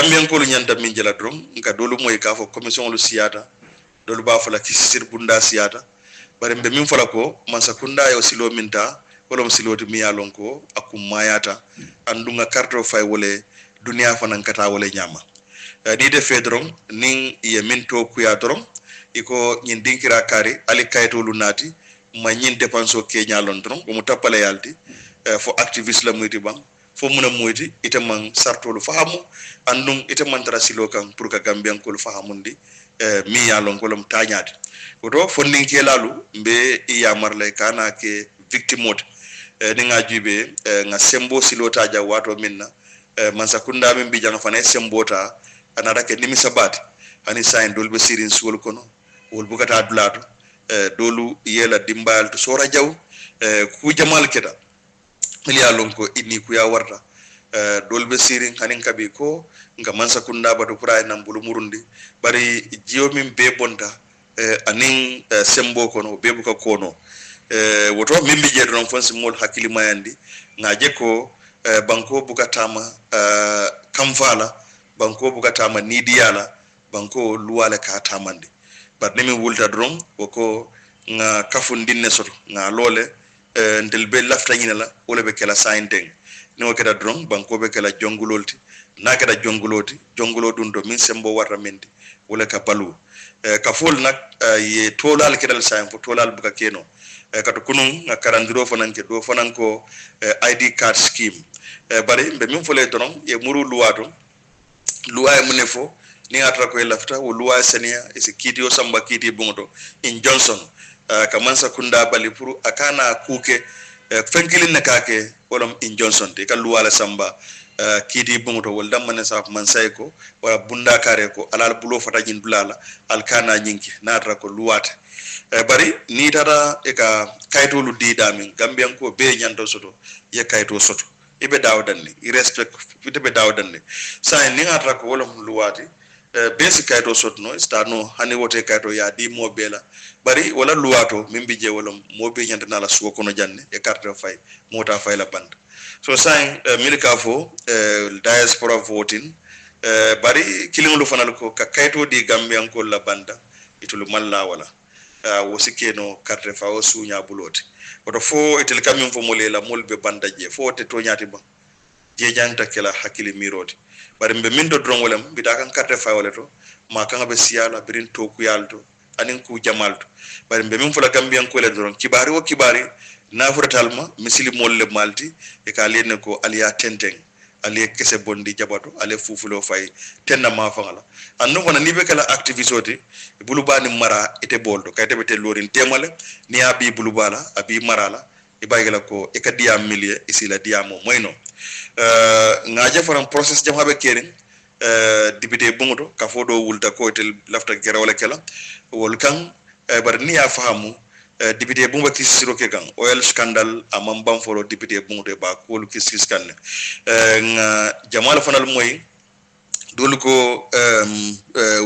gambian ko lu nyanta min jela drom nka dolu moy ka fo commission lu siyata dolu ba fala kisir bunda siyata bare mbe min fala ko mansakunda yo silo minta wala siloti mi yalon ko akum mayata andunga karto fay wole dunia fanan kata wole nyama di de fedron nin ye minto kuya dron iko nyin dinkira kari ali kayto lu nati ma nyin dépenso ke nyalon dron ko mu tapale yalti fo activiste la muyti bang fo muna muyti itaman sartolu fahamu andum itaman tara silo kan pour ka gambian ko fahamundi mi yalon ko lam tañati oto fondin ke lalu mbe iya marlay kana ke victime ni nga jube nga sembo silota ja wato minna mansakunda min bijanga fane sembota anara ke nimi sabati hani sain dolbe sirin sul kono wol bukata dulato dolu yela dimbal to sora jaw ku jamal keda miliya lonko inni ku ya warta dolbe sirin hanin kabi ko nga mansakunda bato pray nan bulu murundi bari jiyo min be bonta anin sembo kono be buka kono woto min bi jeedo non fonsi mol hakili mayandi ngaje ko banko bukatama kamfala banko bukatama nidiyala banko luwale ka tamande bar nemi wulta dron woko nga kafundinne soto nga lole ndel be laftanyina la wala be kala sainteng ni wakeda dron banko be kala jongulolti na kada jonguloti jongulodun do min sembo warta mendi wala ka balu ka fol nak ye tolal kedal sain fo tolal buka keno kato kunun nga karandiro fanan ke do fanan ko ID card scheme bari mbe min fole donon ye muru luwato luwa e munefo ni atra ko lafta wo luwa senia isi kiti o samba kiti bungoto in Johnson kamansa kunda bali puru akana kuke fenkilin na kake wolom in Johnson te ka luwa la samba kiti bungoto wol damane sa mansay ko wala bunda kare ko alal bulo fata jin dulala alkana nyinki na atra ko luwata bari ni tara e ka kayto lu didamin gambian ko be nyanto soto ye kayto soto ibe dawdanni I respect be dawdanni sa ni ngatra ko wolom luwati basic kayto soto no stano hani wote kayto ya di mo bela bari wala luwato min bije wolom mo be nyanta nala suwo kono janne e carte fay mota fay la band so sa milika fo diaspora voting bari kilingulu fanal ko ka kayto di gambian ko la banda itulu malla wala wosikeno carte fa o sunya bulote oto fo etel kamim fo molela molbe bandaje fo te to nyati ba je janta kala hakili miroti bare mbe mindo dron wolam bida kan carte fa wala to ma kan be siala birin to ku yalto anin ku jamalto bare mbe min fula gambian ko le dron kibari o kibari na furatalma misili molle malti e ka lene ko aliya tenteng ale kese bondi jabato ale fufulo fay tenna ma fangala anno wona ni be kala activité bulubani mara ite boldo kayte be te lorin temale ni abi bulubala abi marala e baygala ko e kadiya millier isila diamo moyno ngaje faram process jam habe keren député bungoto ka fodo wulta ko tel lafta gera wala kala wol kan bar ni ya fahamu député bumba kisiro ke gang oil scandal amam bam foro député bungoto ba ko lu kis kan nga jamal fanal moy dolu ko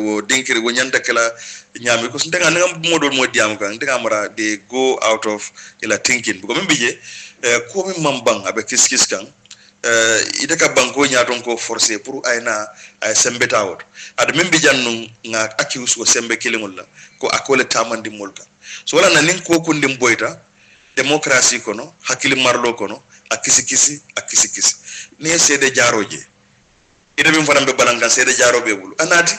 wo dinkiri wo nyanda kala nyami ko ndenga ngam modol mo diam kan ndenga mara de go out of ila thinking ko min bije ko min mambang abe kis kan ida ka banko nyaton ko forcer pour ayna ay sembe tawot ad min bijannu nga accuse wo sembe kilingol la ko akole tamandi molka so wala na nin ko kundim boyta démocratie kono hakili marlo kono akisi ne sede jaroje ida min farambe balangan sede jarobe bulu anati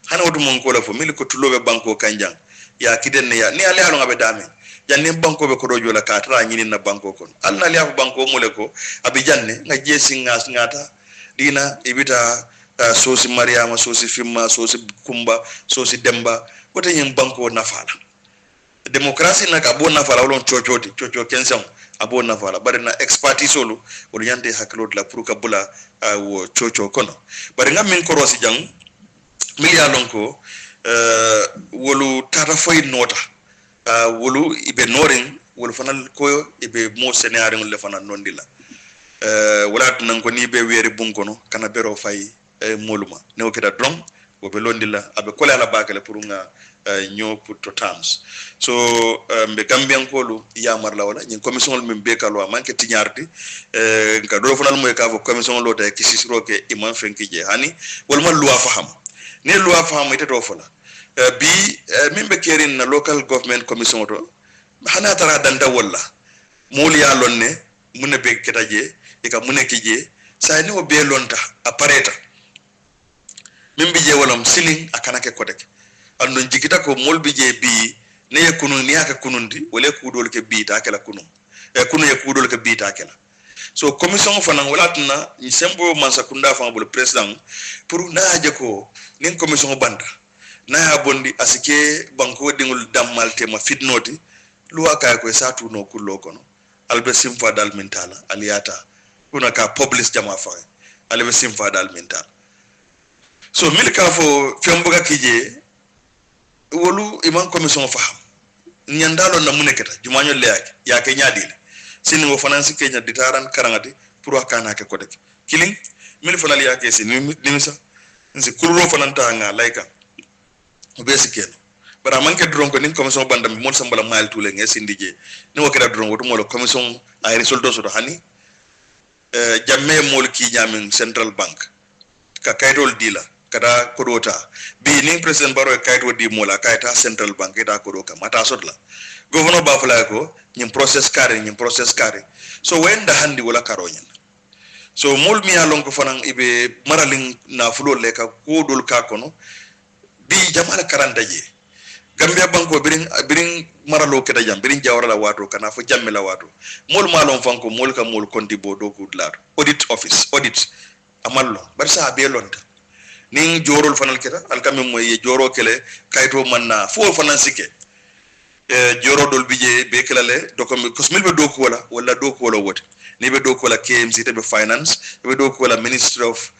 hana wotu mon ko la fo mil ko tulobe banko kanjang ya kidenne ya ni ale halo ngabe dame janne banko be ko do jola ka tra nyini na banko kon alna ali afu banko mole ko abi janne nga jesi ngas ngata dina ibita sosi mariama sosi fimma sosi kumba sosi demba wote nyim banko nafala démocratie naka bona fala wolon chocho kensam abona fala bari na expertise solo wol yande hakilot la pour ka bula wo chocho kono bari ngam min korosi jang miliya lonko wolu tata foy nota wolu ibe noring wolu fanal ko ibe mo scenario le fanal nondila wala nan ko ni be weri bunkono kana bero fay moluma ne o keda drom o be londila abe kola la bakale pour nga ño pour to terms so be gambian kolu yamar la wala ñin commission min be kalo manke tiñardi ka do fonal moy ka fo commission lo ta kisisro ke imam fenki je hani wal man loi faham ne loi faham ite do fola bi min be kerin na local government commission to hana tara danda wala moli ya lonne mun be ketaje e ka mun kije sa ni o be lonta apareta min bi je wolom siling akana ke kodek andon jikita ko molbi je bi ne yakunu ni aka kunundi wala kudol ke bi ta kala kunu kunu ya kudol ke bi ta kala so commission fanan wala tuna ni sembo mansa kunda fa bol president pour na je ko nin commission banda na ya bondi asike banko dingul dammal tema fitnoti luwa kay ko satu no kullo kono albe simfa dal mentala aliyata kuna ka publish jama fa albe simfa dal mental so milka fo fembuga kije wolu iman commission faham nyandalo na muneketa jumanyo leake yake nyadile sini wo fanansi kenya ditaran karangati pour akana ke kodek killing mil fanal yake si nimisa nsi kurro fananta nga laika obesi keno bara manke dron ko nin commission bandam mo sambala mal tule nge sindije ni wakira dron woto mo commission ay resultat so hani jamme mol ki nyamin central bank ka kayrol dila kada kodota bi ni president baro kayto di mola kayta central bank eta kodoka mata sodla governor ba fala ko nyim process kare so wenda handi wala karonyen so mol mi alon ko fanan ibe maralin na fulo leka ko dol ka kono bi jamala karanda je gambia banko birin maralo keda jam birin jawra la wato kana fo jamme la wato mol malon fanko mol ka mol konti bodo ko dlar audit office audit amallo barsa be lonta ning jorol fanal keta alkam moy joro kele kayto manna fo fanan sike joro dol bije be kelale dokom kosmil be doku wala doku wala wote ni be doku wala KMC te be finance be doku wala ministry of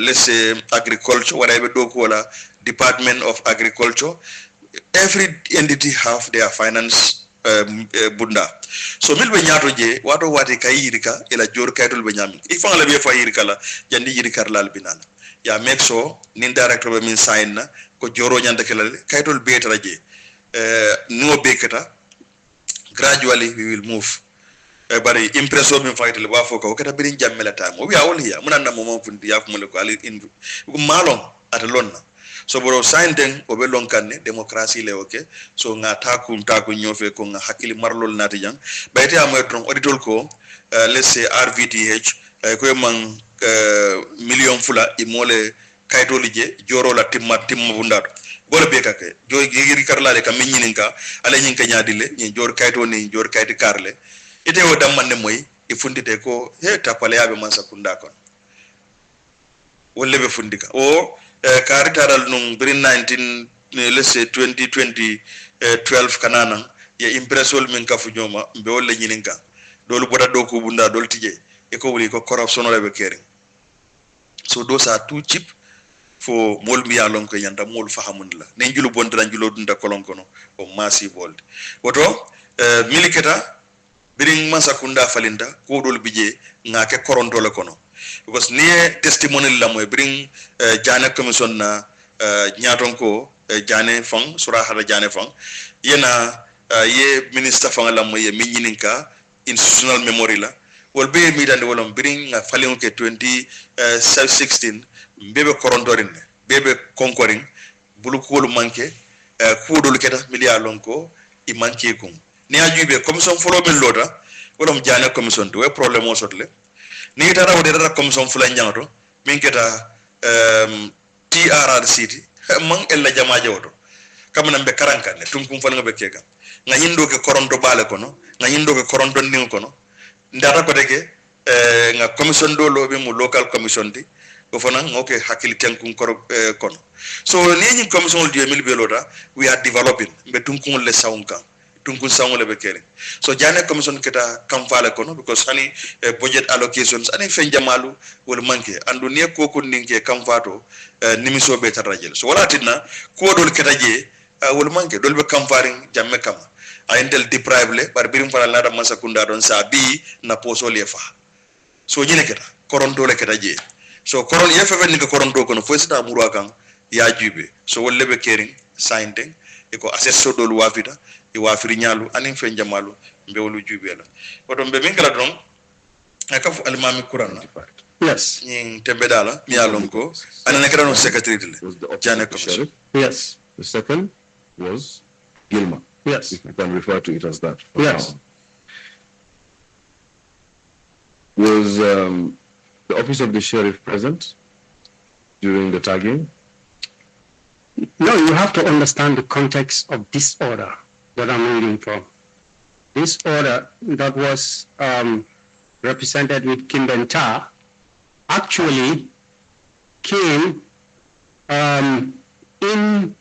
let's say agriculture wala be doku wala department of agriculture every entity have their finance bunda so milbe nyaato je wato wati kayirika ila jor kaytol be nyami ifan la be fa yirika la jandi yirikar lal binana ya make sure nin director be min sign na ko joro nyanda kelale kaytol be taraje no bekata gradually we will move bari impresso min faytele ba fo ko kata birin jammela time o wi awol hiya munanna mo mon fundi yakumule ko ali in malon ata lonna so boro sign den o be lonkanne démocratie le okay so nga takum nyofe ko nga hakili marlol nati jang bayte amoy tron auditol ko let's say RVTH ko man million fula imole kayto lije joro la timma bundato bolo be kake joy giri karlale kam minyininka ala nyinka nyaadile nyi jor kayto ni jor kayti karle ite o dammanne moy e fundite ko he tapale yabe man sakunda kon wolle be fundika o karitaral num brin 19 let's say 2020 12 kanana ya impressol min kafu nyoma be wolle nyininka dolu boda do ko bunda dol tije e ko wuli ko corruption ole be kering so those are too cheap for mol mi yalon ko yanda mol fahamundla ne njulu bondra njulo dunda kolon kono o massive world woto miliketa biring masakunda falinda ko dol bije ngake koronto le kono because ne testimony la moy biring jana commission na nyaton ko jane fang sura hada jane fang yena ye minister fang la moy minyininka institutional memory la wol be mi dande wolom biring falin ke 2016 bebe korondorin bebe konkoring bulu ko manke kuudol keta miliya lonko i manke kum ni ajube commission folo min loda wolom jana commission to problème o sotle ni tara wode dara commission fula nyangato min keta TRRC man ella jamaaje woto kamna be karanka ne tunkum fal ngabe keka nga hindo ke koronto bale kono nga hindo ke koronto ning kono ndara ko deke nga commission do lobe mu local commission di ko fana ngoke hakili tenkun kono so ni commission di emil beloda we are developing be tunkun le saunka tunkun saunle be kere so jane commission keta kamfala kono because hani budget allocations ani fen jamalu wol manke andu ne ko ko ninke kamfato nimiso be tarajel so wala tinna ko dol keta je wol manke dol be kamfaring jamme kam ayendel deprive le bar birim fala la da masakunda don sa bi na poso lefa so nyine keta koronto le keta je so koron yefe fen ni koronto kono fo sita murwa kan ya jube so wolle be kering sainte e ko asesso dol wafita e wafiri nyalu anin fen jamalu mbewlu jube la oto mbe min kala don akafu almami kurang yes ning tembe dala mi alonko anana kala no secretary de jane commission yes The second was Gilma. yes If you can refer to it as that. yes Was the office of the sheriff present during the tagging? no, you have to understand the context of this order that I'm reading from. This order that was represented with Kimbenta actually came in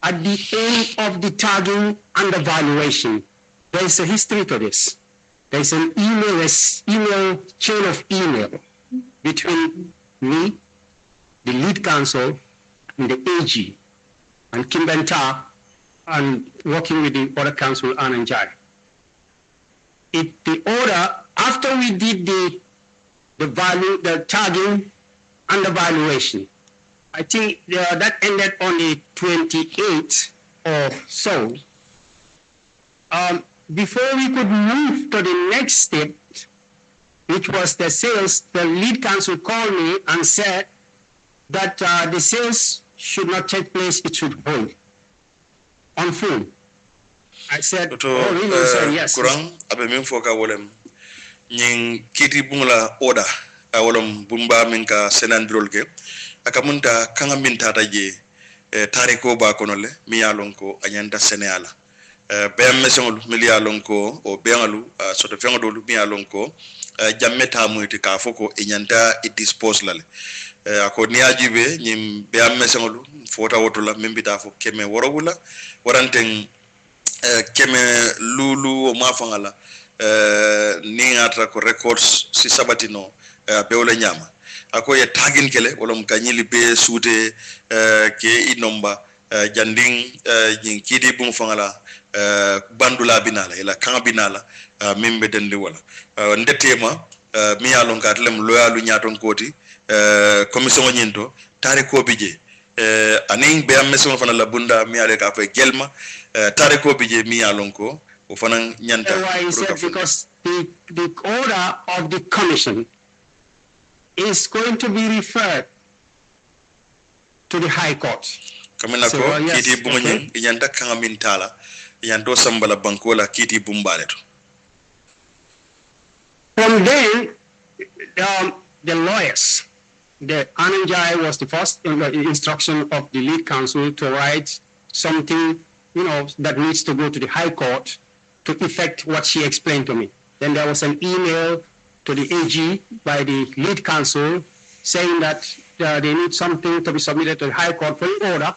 at the end of the tagging and evaluation. There is a history to this. There is an email chain of email between me, the lead counsel, and the AG, and Kimbenta, and working with the other counsel, Ananjai. The order, after we did the tagging and the valuation, I think that ended on the 28th or so. Before we could move to the next step, which was the sales, the lead counsel called me and said that the sales should not take place, it should hold on phone. I said, really? Sir, yes. Kurang abe min foka wolem nying kiti bungla order wolem bumba minka senandrol ke akamunta kanga minta taje tariko ba konole mi yalonko anyanda seneala bem mesongol mi yalonko o bengalu soto fengodolu mi yalonko jammeta muyti ka foko enyanta e dispose lale ako ni ajibe nyim bem mesongolu fota wotola mimbita fo keme worowula waranten keme lulu o mafangala ni ngatra ko records si sabatino bewle nyama ako ye tagin kele wolom kanyili be sute ke inomba janding nyin kidi bum fangala bandula binala ila kan binala mimbe dende wala ndetema mi yalon katlem loyalu nyaton koti commission nyinto tare ko bije aning be am meso fana la bunda mi ale ka fa gelma tare ko bije mi yalon ko o fana nyanta because the order of the commission is going to be referred to the High Court. Kamina ko kiti bumunyin nyanta kan min tala yanto sambala bankola kiti bumbaleto. From then, the lawyers, the Ananjai was the first instruction of the lead counsel to write something, that needs to go to the High Court to effect what she explained to me. Then there was an email to the AG by the lead counsel saying that they need something to be submitted to the High Court for the order.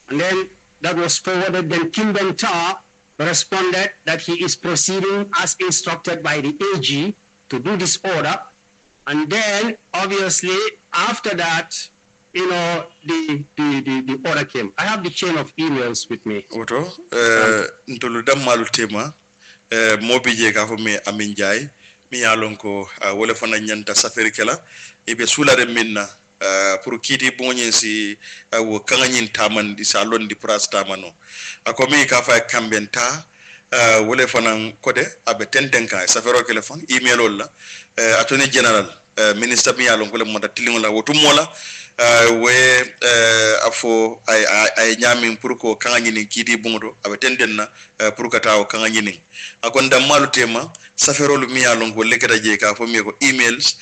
And then that was forwarded. Then Kim Bentar responded that he is proceeding as instructed by the AG to do this order. And then, obviously, after that, the order came. I have the chain of emails with me. Oto, ntolu dammalu tema, mobije ka fo me aminjay, mi yalon ko wala fana nyanta safari kala, ibe sulare minna pour kiti bonyen si wo kanganyin taman di salon di pras tamano. Ako mi ka fa kambenta, wala fana kode abe tentenka safaro telefon email la attorney general minister mi yalon ko le moda tilingola wotumola we afo ay nyami pour ko kanganyini kiti bungoto abe tendenna pour ka taw kanganyini akon dammalu tema safaro lu mi yalon ko lekata je ka fo mi ko emails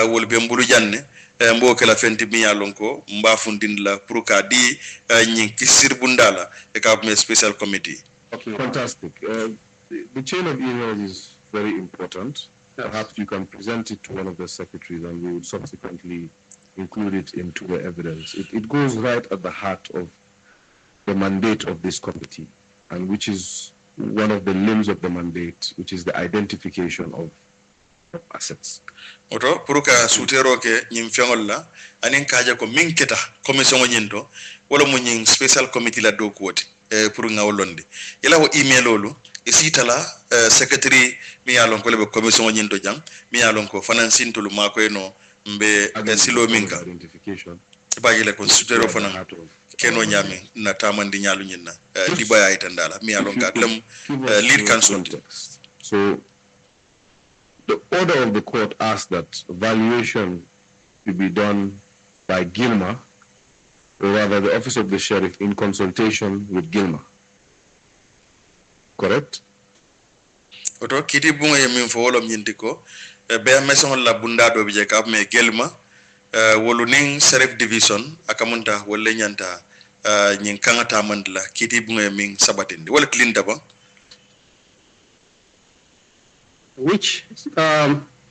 wol be mbulu janne mbo kala fenti mi yalon ko mba fundinla pour ka di nyin kisir bundala e ka me special committee. Okay, fantastic. The chain of emails is very important. Perhaps you can present it to one of the secretaries and we would subsequently include it into the evidence. It goes right at the heart of the mandate of this committee, and which is one of the limbs of the mandate, which is the identification of assets. Oto puruka sutero ke nyimfengol la anin kaja ko minketa commission nyinto wala mo nyin special committee la do kwoti pour ngawlonde ila wo email lolu isitala secretary mi yalon ko le commission nyinto jang mi yalon ko financing to lu mako eno mbe silo minka identification. bagile kon sudero fana keno nyami na tamandi nyalu nyinna dibaya itandala mi alon gatlam lead counsel. So the order of the court asked that valuation to be done by Gilmer, or rather the office of the sheriff in consultation with Gilmer. Correct? Oto kiti bunga yemin fo wolom nyintiko be maison la bunda do bije kap me Gilmer wolu ning sheriff division akamunta wolle nyanta nyin kangata mandla kiti bunga yemin sabatindi wala klinda ba. Which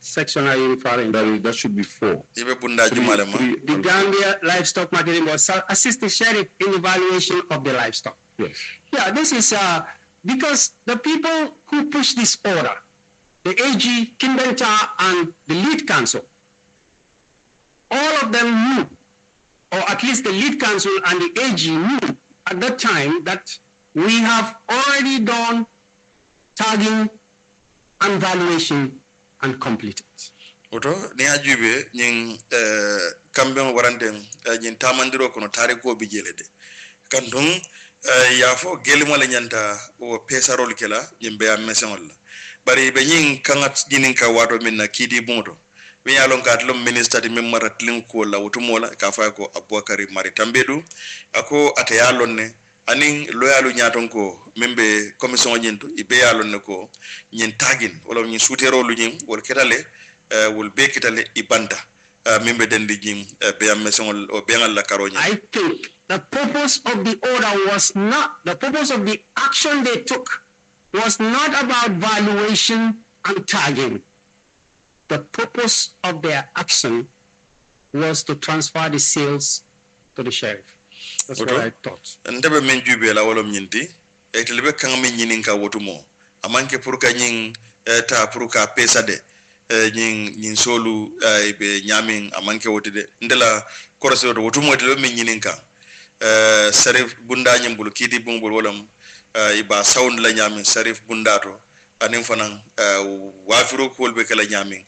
section are you referring to? That should be 4. The Gambia Livestock Marketing Board assist the sheriff in evaluation of the livestock. Yes. Yeah, this is because the people who push this order, the AG, Kimbenta, and the lead counsel, all of them knew, or at least the lead counsel and the AG knew at that time that we have already done tagging and valuation and completed. Oto ni ajube nyin kambe waranden nyin tamandiro kono tariko bijelede kandum yafo gelimo la nyanta o pesarol kela yimbe am mesenol bari be nyin kangat dinin ka wado minna kidi moto be yalon ka tlum minister di memara tlin ko la wutumola ka fa ko abubakar mari tambedu ako atayalon ne anin loyalu nyaton ko membe commission nyinto ibe yalon ne ko nyin tagin wala nyin sutero lu nyin wol ketale wol be ketale ibanda membe dendi jim be am meson o be ngal la karonya. I think the purpose of the order was not, the purpose of the action they took was not about valuation and tagging. The purpose of their action was to transfer the sales to the sheriff. That's what I thought. Ndebe menjube la wolom nyinti etelebe kanga min nyinin ka wotumo amanke pour ka nyin ta pour ka pesa de nyin solu be nyamin amanke wotide ndela korose do wotumo etelebe min nyinin ka sarif bunda nyambulu kidi bumbul wolam iba sound la nyamin sarif bundato anin fanan wafiro ko be kala nyamin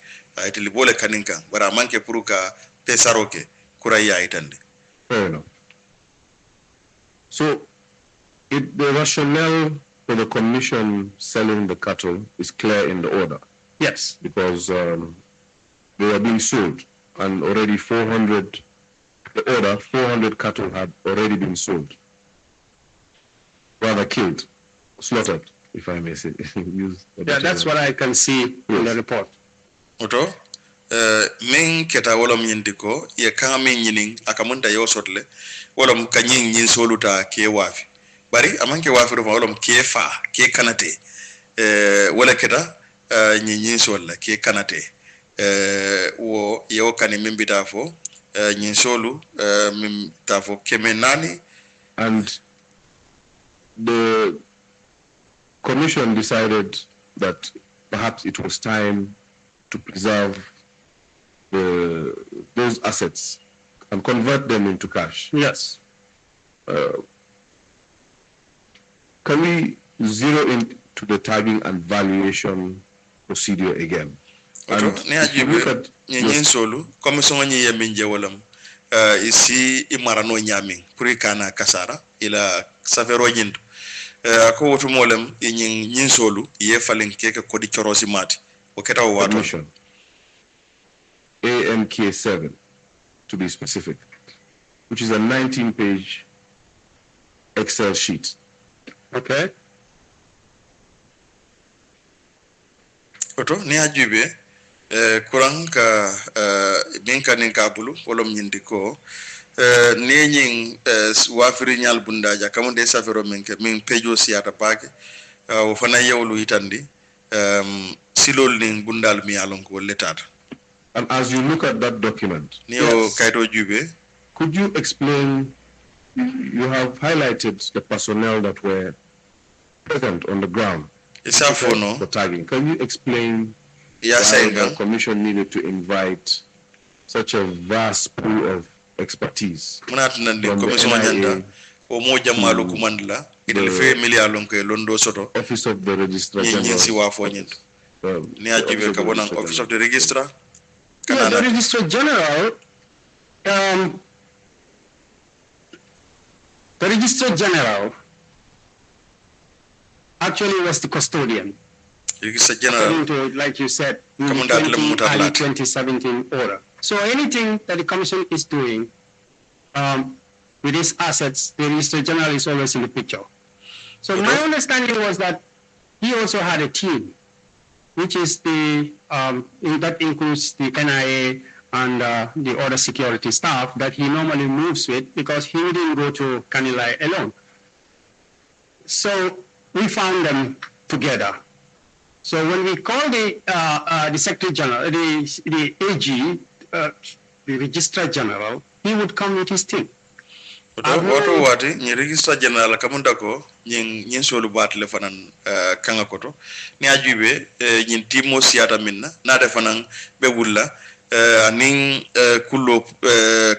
etelebe bole kaninka bara amanke pour ka pesa roke kuraya itande. Fair enough. So, the rationale for the commission selling the cattle is clear in the order. Yes. Because they are being sold, and already 400 cattle had already been sold. Rather killed, slaughtered, if I may say. Yeah, that's what I can see in the report. Oto, min keta wolom nyindiko ye kanga min nyinin akamunda yo sotle wolom kanyin nyin soluta ke wafi bari amanke wafi ro wolom ke fa ke kanate wala keta nyin solla ke kanate wo yo kani min bitafo nyin solu min tafo kemenani. And the commission decided that perhaps it was time to preserve those assets and convert them into cash. Yes. Can we zero into the tagging and valuation procedure again? Solu commission nyi yeminje wolam isi imarano nyamin purikana kasara ila safero nyindu ko wotu molem nyin solu ye falen keke kodi chorosi mati oketa o wato AMK7 to be specific, which is a 19-page Excel sheet. Okay. Oto ni ajube kurang ka ninka ninka bulu wolom nyindiko ni nyin wafiri nyal bundaja kamunde safero minke min pejo siata pake o fana yewlu itandi silol ning bundal mi alon ko letata. And as you look at that document, yes, could you explain, you have highlighted the personnel that were present on the ground for tagging. Can you explain why the commission needed to invite such a vast pool of expertise from the NIA, the Office of the Registrar General? Office of the Registrar. Yeah, the Registrar General The Registrar General actually was the custodian. Registrar General. According to, like you said, in the early 2017 order. So anything that the Commission is doing with its assets, the Registrar General is always in the picture. So my understanding was that he also had a team, which is that includes the NIA and the other security staff that he normally moves with, because he didn't go to Kanilai alone. So we found them together. So when we called the Secretary General, the AG, the Registrar General, he would come with his team. Wato wati ni Registrar General kamunda ko nyin solu batle fanan kanga koto ni ajube nyin timo siata minna na de fanan be wulla anin kullo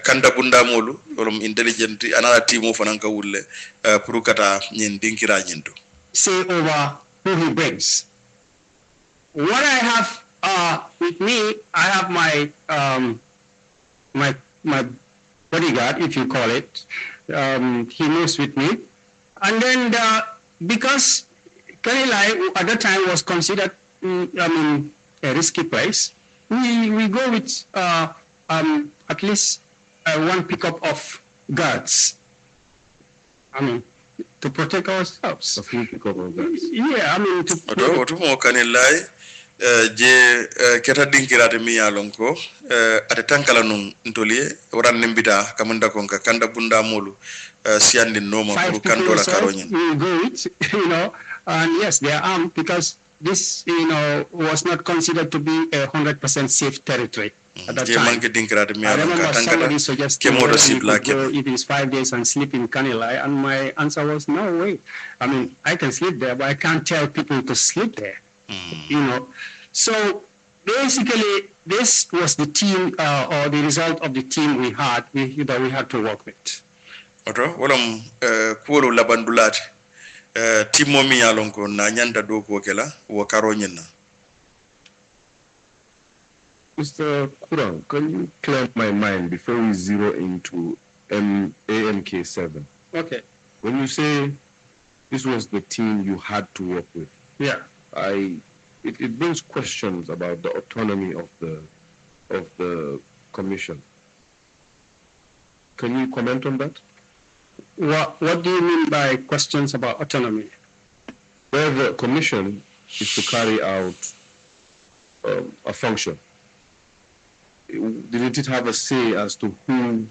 kanda bunda molu olum intelligent anala timo fanan ka wulle pour kata nyin dinkira nyinto. Say over who he brings. What I have with me, I have my my bodyguard, if you call it. He moves with me, and then because Kanilai at that time was considered, a risky place, we go with at least one pickup of guards. To protect ourselves. A few pickup of guards. Yeah, to Kanilai. Je keta dinkirate mi yalonko ate tankala nun ntolie waran nembita kamanda konka kanda bunda molu siandi noma pour kandola karonyin. We go it, and yes, they are armed because this, was not considered to be 100% safe territory at that time. I remember somebody suggested that go if it's 5 days and sleep in Kanilai, and my answer was no way. I can sleep there, but I can't tell people to sleep there. So basically this was the team or the result of the team we had to work with. Oto wolom kuolo labandulat timo mi yalonko na nyanda do ko kela wo karo nyina. Mr. Kurang, can you clear my mind before we zero into AMK7? Okay. When you say this was the team you had to work with, yeah, it brings questions about the autonomy of the commission. Can you comment on that? What do you mean by questions about autonomy? Where the commission is to carry out a function, didn't it have a say as to who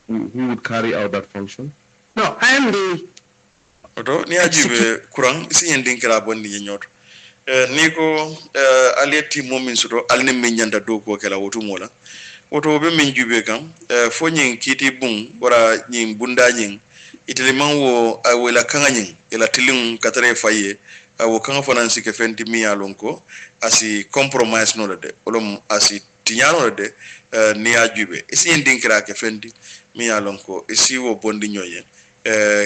would carry out that function? No, I am the. Oto ni ajibe kurang si yendin kira bondi yenyoto. Niko aleti momin suto alne menyanda do ko kala wotu mola woto be min jube kam fo nyin kiti bun wara nyin bunda nyin iteleman wo wala kanga nyin ila tilin katare faye wo kanga fanansi ke fenti mi alonko asi compromise no de olom asi tinyano de ni ajube isi ndinkira ke fenti mi alonko isi wo bondi nyoye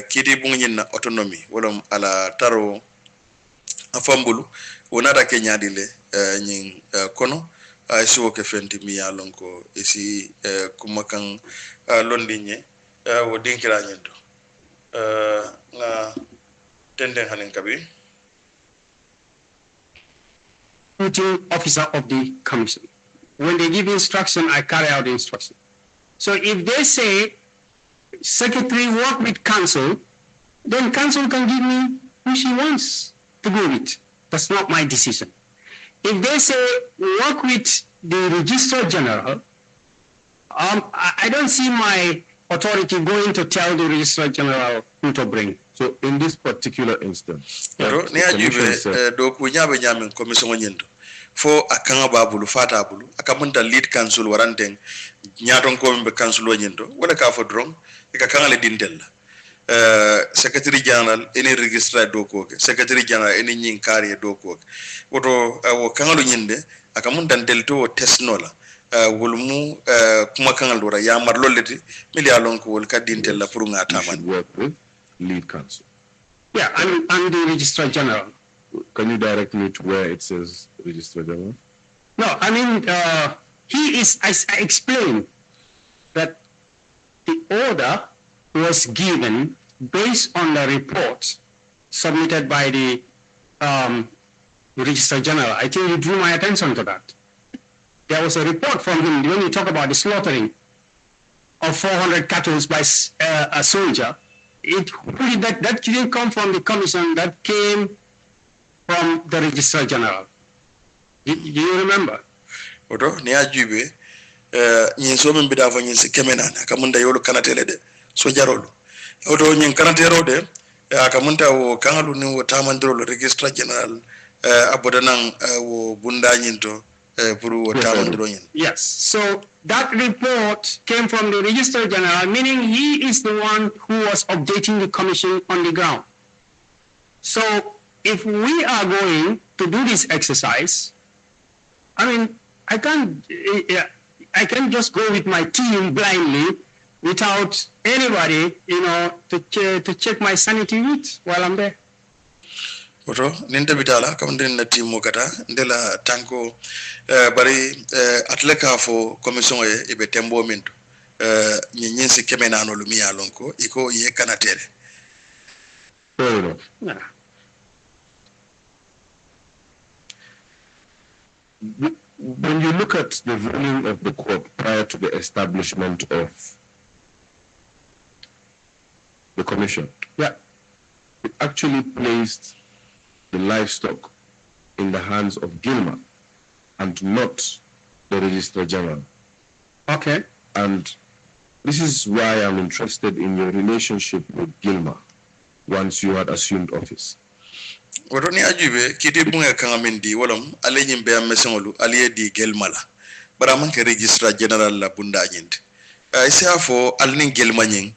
kiti bun nyin na autonomy wolom ala taro afambulu wonata ke nyaadile nyin kono si wo ke fenti mi yalonko isi kumakan londinye wo dinkira nyendo na tenden hanen kabi officer of the commission. When they give instruction, I carry out the instruction. So if they say secretary work with council, then council can give me who she wants to go with. That's not my decision. If they say work with the Registrar General, I don't see my authority going to tell the Registrar General who to bring. So in this particular instance, fo akanga babulu fata bulu akamunta lead council waranteng nyaton ko be council nyendo wala ka fo dron e ka kanga le dintel secretary general ene registrar do ko secretary general ene nyin kare do ko woto wo kanga lo nyinde akamunta delto test nola wulmu kuma kanga lora ya mar lolleti million ko wol ka dintel la pour ngata man work with lead council. Yeah, and the registrar general. Can you direct me to where it says Registrar General? No, I mean, he is, I explained that the order was given based on the report submitted by the Registrar General. I think you drew my attention to that. There was a report from him when you talk about the slaughtering of 400 cattle by a soldier. That didn't come from the commission, that came from the Registrar General. Do you remember? Odo ni ajube nyin so min bida fa nyin se kemenana kamunda yolo kanatele de so jarolo odo nyin kanatero de akamunta wo kangalu ni wo tamandiro le Registrar General abodanan wo bunda nyinto puru wo tamandiro nyin. Yes, so that report came from the Registrar General, meaning he is the one who was updating the commission on the ground. So if we are going to do this exercise, I mean, I can't just go with my team blindly without anybody, to check my sanity with while I'm there. Oto ninta bitala kam den na team mokata ndela tanko bari atleka fo commission e be tembo minto nyin si kemena no lumia lonko iko ye kanatere. Fair enough. Yeah. When you look at the ruling of the court prior to the establishment of the commission, Yeah. it actually placed the livestock in the hands of Gilmer and not the Registrar General. Okay. And this is why I'm interested in your relationship with Gilmer once you had assumed office. Oto ni ajube kiti bunga kangamindi wolom ale nyimbe amesengolu ale di gelmala bara man ke Registrar General la bunda nyindi isa fo alnin gelma nyin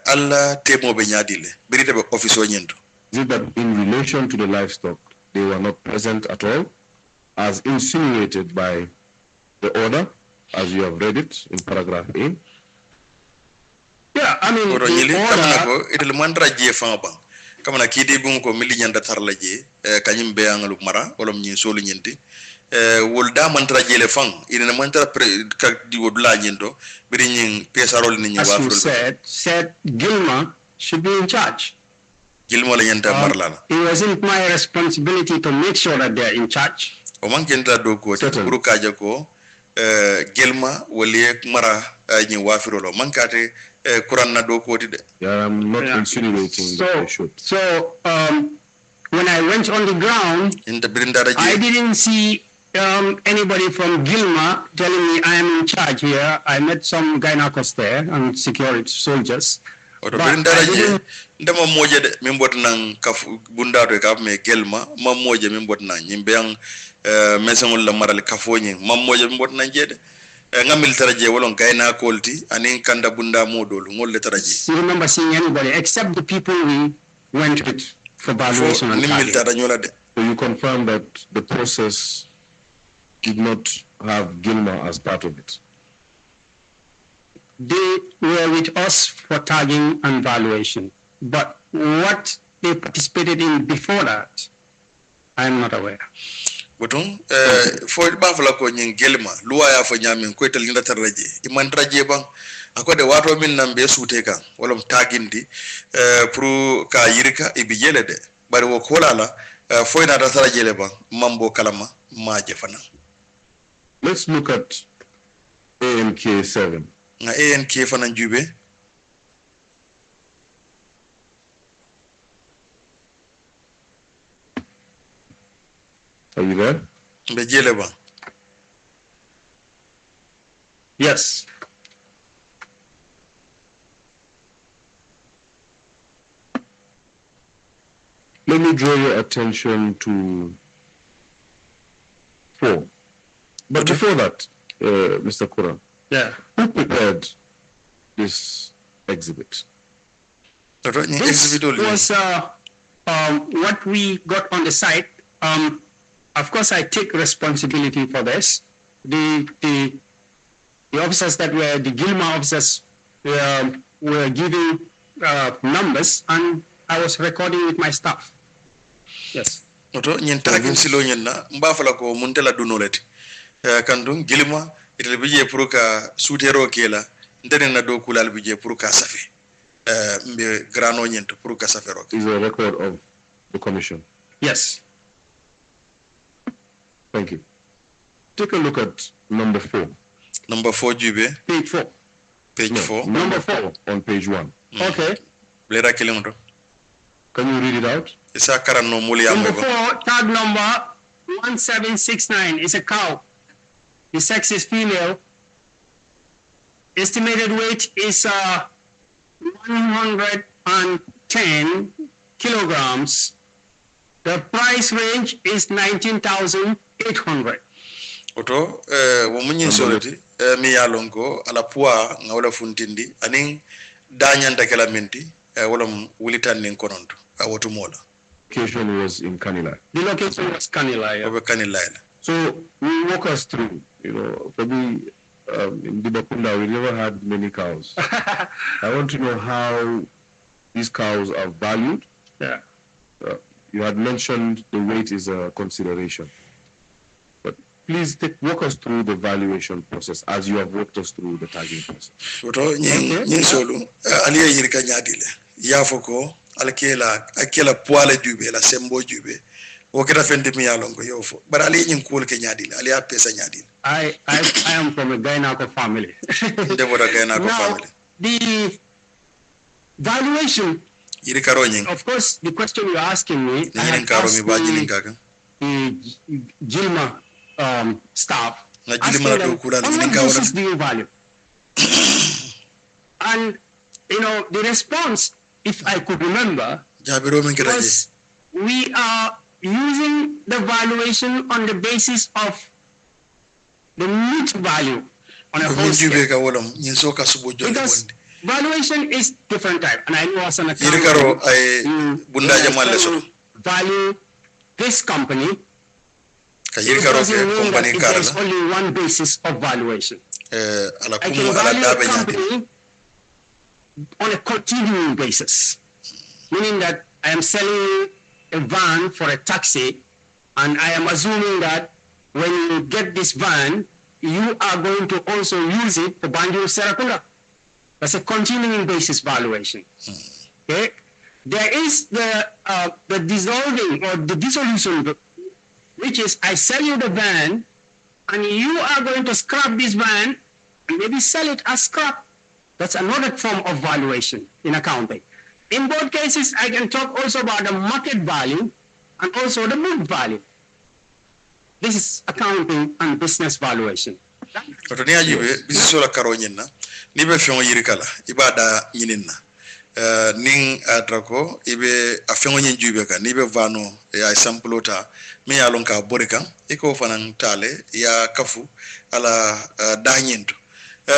alla temo be nyadile birite be office o nyinto. Is it that in relation to the livestock, they were not present at all, as insinuated by the order, as you have read it in paragraph A? Yeah, I mean, Oto the nyili kamana order, ko itel mandra je fanga kamana kiti bunga ko mili nyanda tarla je kanyim be angalu mara wolom nyin solu nyinti wolda mantra je le fang ina mantra ka di wodula nyindo biri nyin pesarol ni as you wafrol said Gilmer should be in charge. gilmo la nyanta marlana It wasn't my responsibility to make sure that they're in charge. o man kenta do ko te Certainly. buru kaja ko gelma wali mara nyi wafrolo man kate kuran na do ko de Yeah, I'm not Yeah. insinuating that they should. So when I went on the ground, inda birindara I je didn't see anybody from Gilmer telling me I am in charge here. I met some gynecologists there and security soldiers. oto But birindara I je didn't- ndama moje de min bot nan kaf bundado ka me gelma mam moje min bot nan nyimbe yang mesengol la maral kafonyi mam moje min bot nan jede ngamil taraje wolon gayna kolti anin kanda bunda modol ngol le taraje You remember seeing anybody except the people we went with for valuation and nimil target. tara nyola de So you confirm that the process did not have Gilmer as part of it? They were with us for tagging and valuation. But what they participated in before that, I am not aware. botum fo ba fala ko nyin gelma luwa ya fo nyamin ko tel nda taraje iman taraje ban akode wato min nan be sute kan wolom tagindi pour ka yirka e bijele de bari wo kolala fo ina da taraje le ban mambo kalama ma jefana Let's look at ANK 7. nga ANK fana jube Are you there? be jele ban Yes. Let me draw your attention to 4. But before that, Mr. Kurang, Yeah. who prepared this exhibit? toto nyin This exhibit was what we got on the site. Of course, I take responsibility for this. The officers that were the Gilmer officers were giving numbers, and I was recording with my staff. Yes. oto nyin tagin silo nyin na mba fala ko muntela dunolete kandum gilma itel bije pour ka sutero kela ndene na do kulal bije pour ka safe mbe grano nyento pour kasafero is a record of the commission. Yes. Thank you. Take a look at number 4. Number 4 jube. Page 4. Page 4. Number 4 on page 1. Okay. Blera kilingo. Can you read it out? Isa karanno muli Number 4, tag number 1769 is a cow. The sex is female. Estimated weight is 110 kilograms. The price range is 19,800. Oto wo munyin soloti mi yalonko ala poa ngawla funtindi anin danyanta kala menti wala wulitan nin kononto awotu mola. Location was in Kanilai. The location was Kanilai. Over Kanilai. So we walk us through, for me, in Dibakunda, we never had many cows. I want to know how these cows are valued. Yeah. You had mentioned the weight is a consideration. But please walk us through the valuation process as you have walked us through the tagging process. Oto nyin solu aliya yirka nyadile. Yafoko akela poala jube la sembo jube. Woketa fendi mi yalongo yofo. But ali nyin kul ke nyadile. Ali pesa nyadile. I am from a Gainako family. Now, the valuation, of course, the question you're asking me, I have asked the Gilma staff, asking them, on what basis do you value? And, the response, if I could remember, was we are using the valuation on the basis of the meat value on a whole scale. Because valuation is different type, and I know as an accountant, you value this company because you know that there's only one basis of valuation. I can value a company on a continuing basis, meaning that I am selling a van for a taxi, and I am assuming that when you get this van, you are going to also use it for Banjul Serakunda. That's a continuing basis valuation. Okay? There is the dissolving or the dissolution, which is I sell you the van, and you are going to scrap this van and maybe sell it as scrap. That's another form of valuation in accounting. In both cases, I can talk also about the market value and also the book value. This is accounting and business valuation. Oto ni ajibe business wala karo nyina ni be fion yirikala ibada nyinina ning atrako ibe afengo nyenjube ka ni be vano ya samplota mi ya lonka borika iko fanan tale ya kafu ala danyento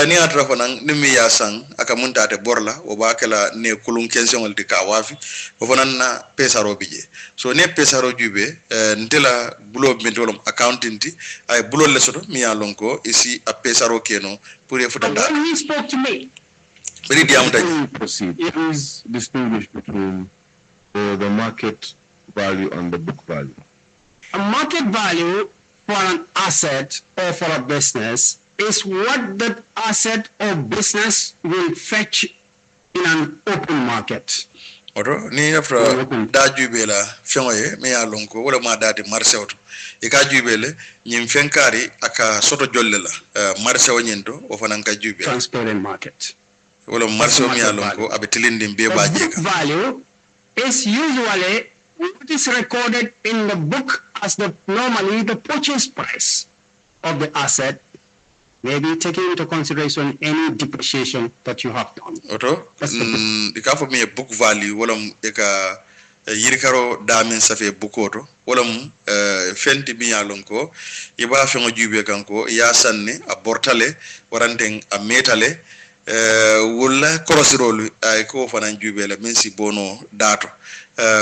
ni atrako nan ni mi ya sang aka muntate borla o ba kala ne kulun kension di ka wafi o fanan na pesaro bije so ne pesaro jube ntela bulo mentolom accounting ti ay bulo lesoto mi ya lonko isi a pesaro keno pour e futanda. When he spoke to me, it is distinguished between the market value and the book value. A market value for an asset or for a business is what that asset or business will fetch in an open market. Oto ni afra da jubela fengoye me ya lonko wala ma dati marché auto e ka jubele nyim fenkari aka soto jollela marché o nyento o fanan ka jubela transparent market wala marché me ya lonko abetilindi be baje ka value is usually what is recorded in the book as normally the purchase price of the asset, maybe taking into consideration any depreciation that you have done. Oto ika for me a book value wala eka yirikaro damin safe bukoto wala fenti mi yalonko iba fengo jube kanko ya sanne a bortale waranteng a metale wala korosirolu ay ko fanan jube la men si bono dato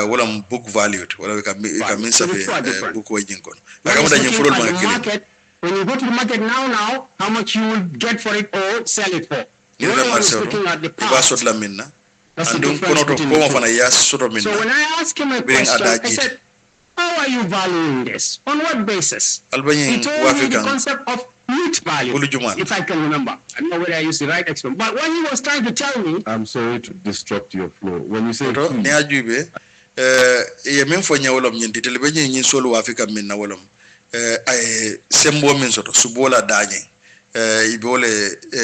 wala book value wala ka min safe book wajin kon aka muda nyefurol market. When you go to the market now, how much you will get for it or sell it for? You're looking at the past. That's the difference between the two. So when I asked him a question, I said, how are you valuing this? On what basis? He told me the concept of meat value, if I can remember. I don't know whether I used the right expression. But what he was trying to tell me... I'm sorry to disrupt your flow. When you say ye min fo nyawolom nyin ditel be nyin solo Africa min na wolom ay sembo min soto subola dañe ibole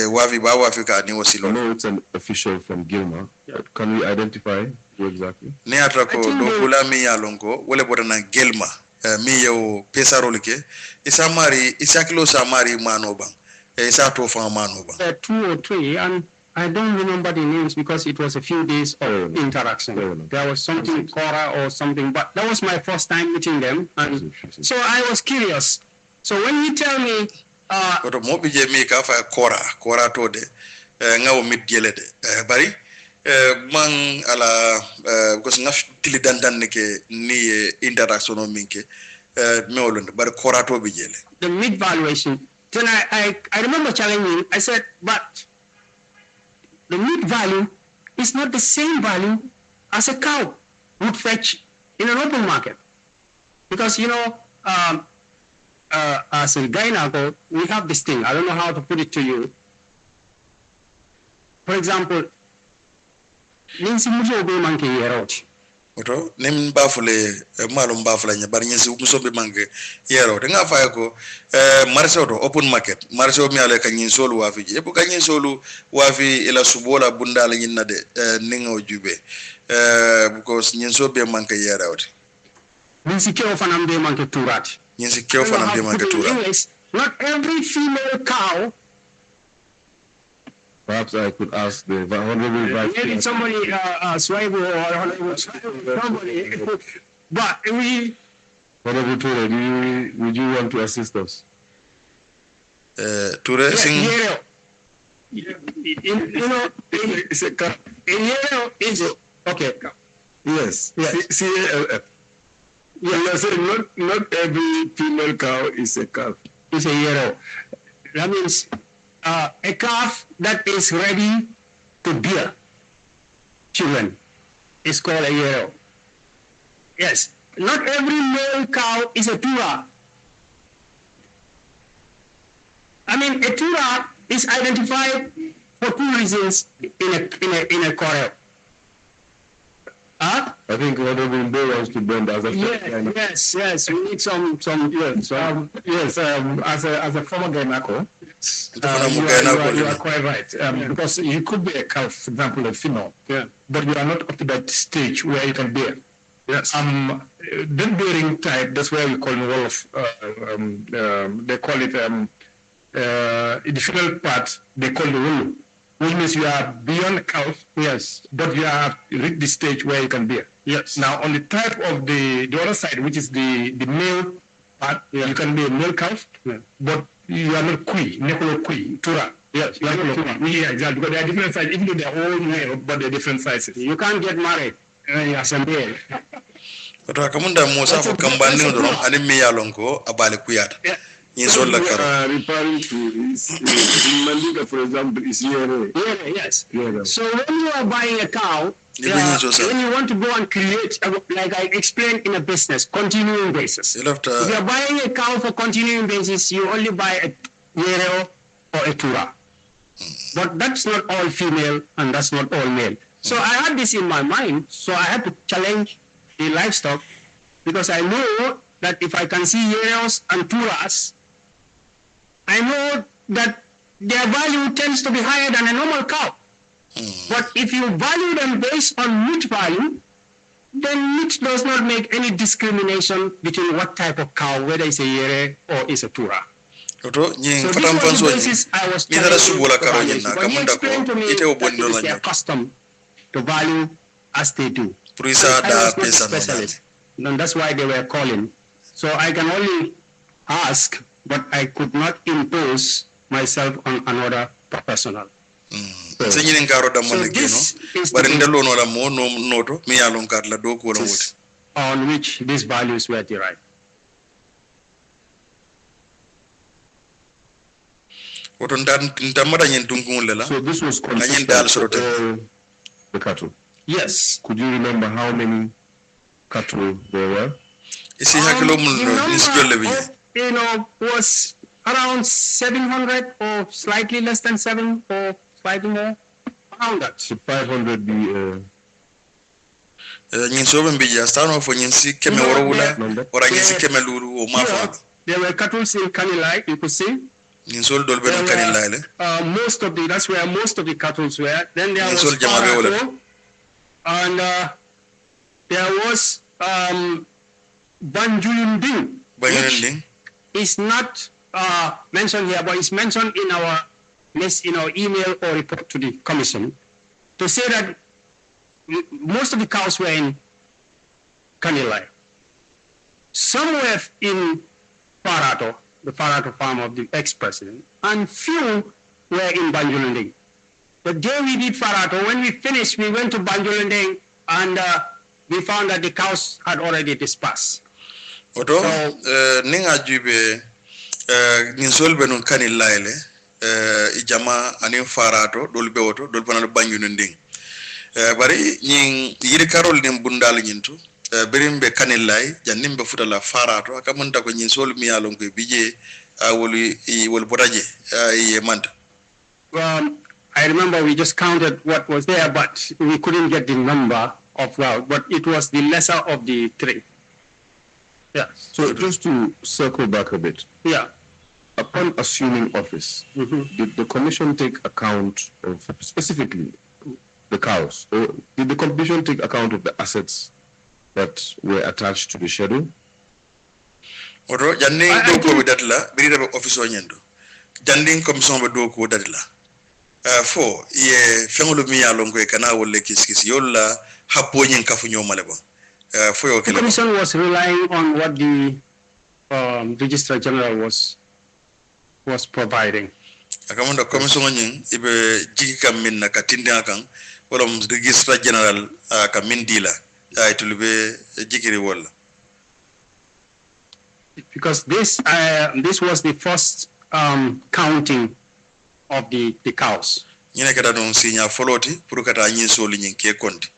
wafi ba Africa ni wasilo. I know it's an official from Gilma. Can we identify who exactly? Ne atrako do kula mi yalonko wole bodana Gilma mi yo pesarolike isamari isakilo samari mano bang isa to fa mano bang 2 or 3 and I don't remember the names because it was a few days of interaction. There was something Cora or something, but that was my first time meeting them, and so I was curious. So when you tell me, oto mo bije mi ka fa Cora to de ngawo mit gelede bari man ala because ngaf tili dandan ke ni interaction o minke me wolonde bari Cora to be jele the mid valuation. Then I remember challenging. I said, but the meat value is not the same value as a cow would fetch in an open market. Because, you know, as a gyneco, we have this thing. I don't know how to put it to you. For example, Ninsi Muso be manke yerot. Oto nim bafule malum bafula nya bar nyesi muso be manke yerot nga fa ko marché oto open market marché o mi ale kanyin solu wafi je bu kanyin solu wafi ila subola bundala nyinna de ningo jube because nyin so be manke yerot Ninsi keo fanam be manke turat. Ninsi keo fanam be manke turat. Not every female cow. Perhaps I could ask the Honorable Vice Maybe somebody, Swaibu or somebody, but we... Honorable Ture, would you want to assist us? Ture, sing... You know, it's a cow. Okay. Yes. CALF. Yes, not every female cow is a calf. It's a hero. That means... a calf that is ready to bear children is called a hero. Yes, not every male cow is a tura. I mean, a tura is identified for 2 reasons in a corral. I think Honorable Mbo wants to bend as a yes. We need some as a former gyneco, you are quite right. Because you could be a calf, for example, a female, but you are not up to that stage where you can bear. Yes. Then bearing type, that's where we call the wall of, they call it, the female part, they call the wool, which means you are beyond calf, yes, but you have reached the stage where you can bear. Yes. Now, on the type of the other side, which is the male part, you can be a male calf, but you are not tura. Yes, you are not tura. Yeah, exactly, because there are different sizes, even though they are all male, but they're different sizes. You can't get married as a male. Oto kamunda Musa for kambani ndoro ani mi yalonko abale kuyata. Referring to this, Mandika, for example, is yes. So when you are buying a cow, when you want to go and create, like I explained in a business, continuing basis. If you are buying a cow for continuing basis, you only buy a Yereo or a Tura. But that's not all female and that's not all male. So I had this in my mind, so I had to challenge the livestock because I know that if I can see Yereos and Turas, I know that their value tends to be higher than a normal cow. But if you value them based on meat value, then meat does not make any discrimination between what type of cow, whether it's a yere or it's a tura. So this was the basis I was trying to but he explained to me that it is their custom to value as they do. I was not a specialist. And that's why they were calling. So I can only ask, but I could not impose myself on another professional. So this is on which these values were derived. So this was consistent the cattle? Yes. Could you remember how many cattle there were? The number was around 700 or slightly less than 7 or slightly more, around that. Should 500 be ñin sobe mbiji astano fo ñin si keme woro wula wara ñin si keme lulu o mafa there were cattle in Kanilai, you could see. ñin sol dol be Kanilai le that's where most of the cattle were. Then there was Farato, and there was Banjulunding. Banjulunding is not mentioned here, but it's mentioned in our email or report to the commission to say that most of the cows were in Kanilai. Some were in Farato, the Farato farm of the ex-president, and few were in Banjulunding. The day we did Farato, when we finished, we went to Banjulunding and we found that the cows had already dispersed. Oto ninga jube nin solbe non Kanilai le ijama anin Farato dolbe oto dolbe na Banjulunding. Bari ñing yiri karol nim bundal ñintu berimbe Kanilai jannimbe futala Farato akamunta ko ñin sol mi yalon ko bije wol botaje ye manta. I remember we just counted what was there, but we couldn't get the number of but it was the lesser of the three. Yeah. So just to circle back a bit. Yeah. Upon assuming office, did the commission take account of specifically the cows, or did the commission take account of the assets that were attached to the schedule? Oto janding do ko datla biri da office o nyendo. Janding commission ba do ko datla. Fo ye fengolo mi yalon ko kana wolle kiskis yolla happo nyin kafu nyomale bon. The commission was relying on what the Registrar General was providing. Akamunda commission nyin ibe jigi kam min na katinde akan wolom Registrar General ka min dila ay tulbe jigiri wala. Because this was the first counting of the cows. Ñine kata don sinya foloti pour kata ñin soli ñin ke konti.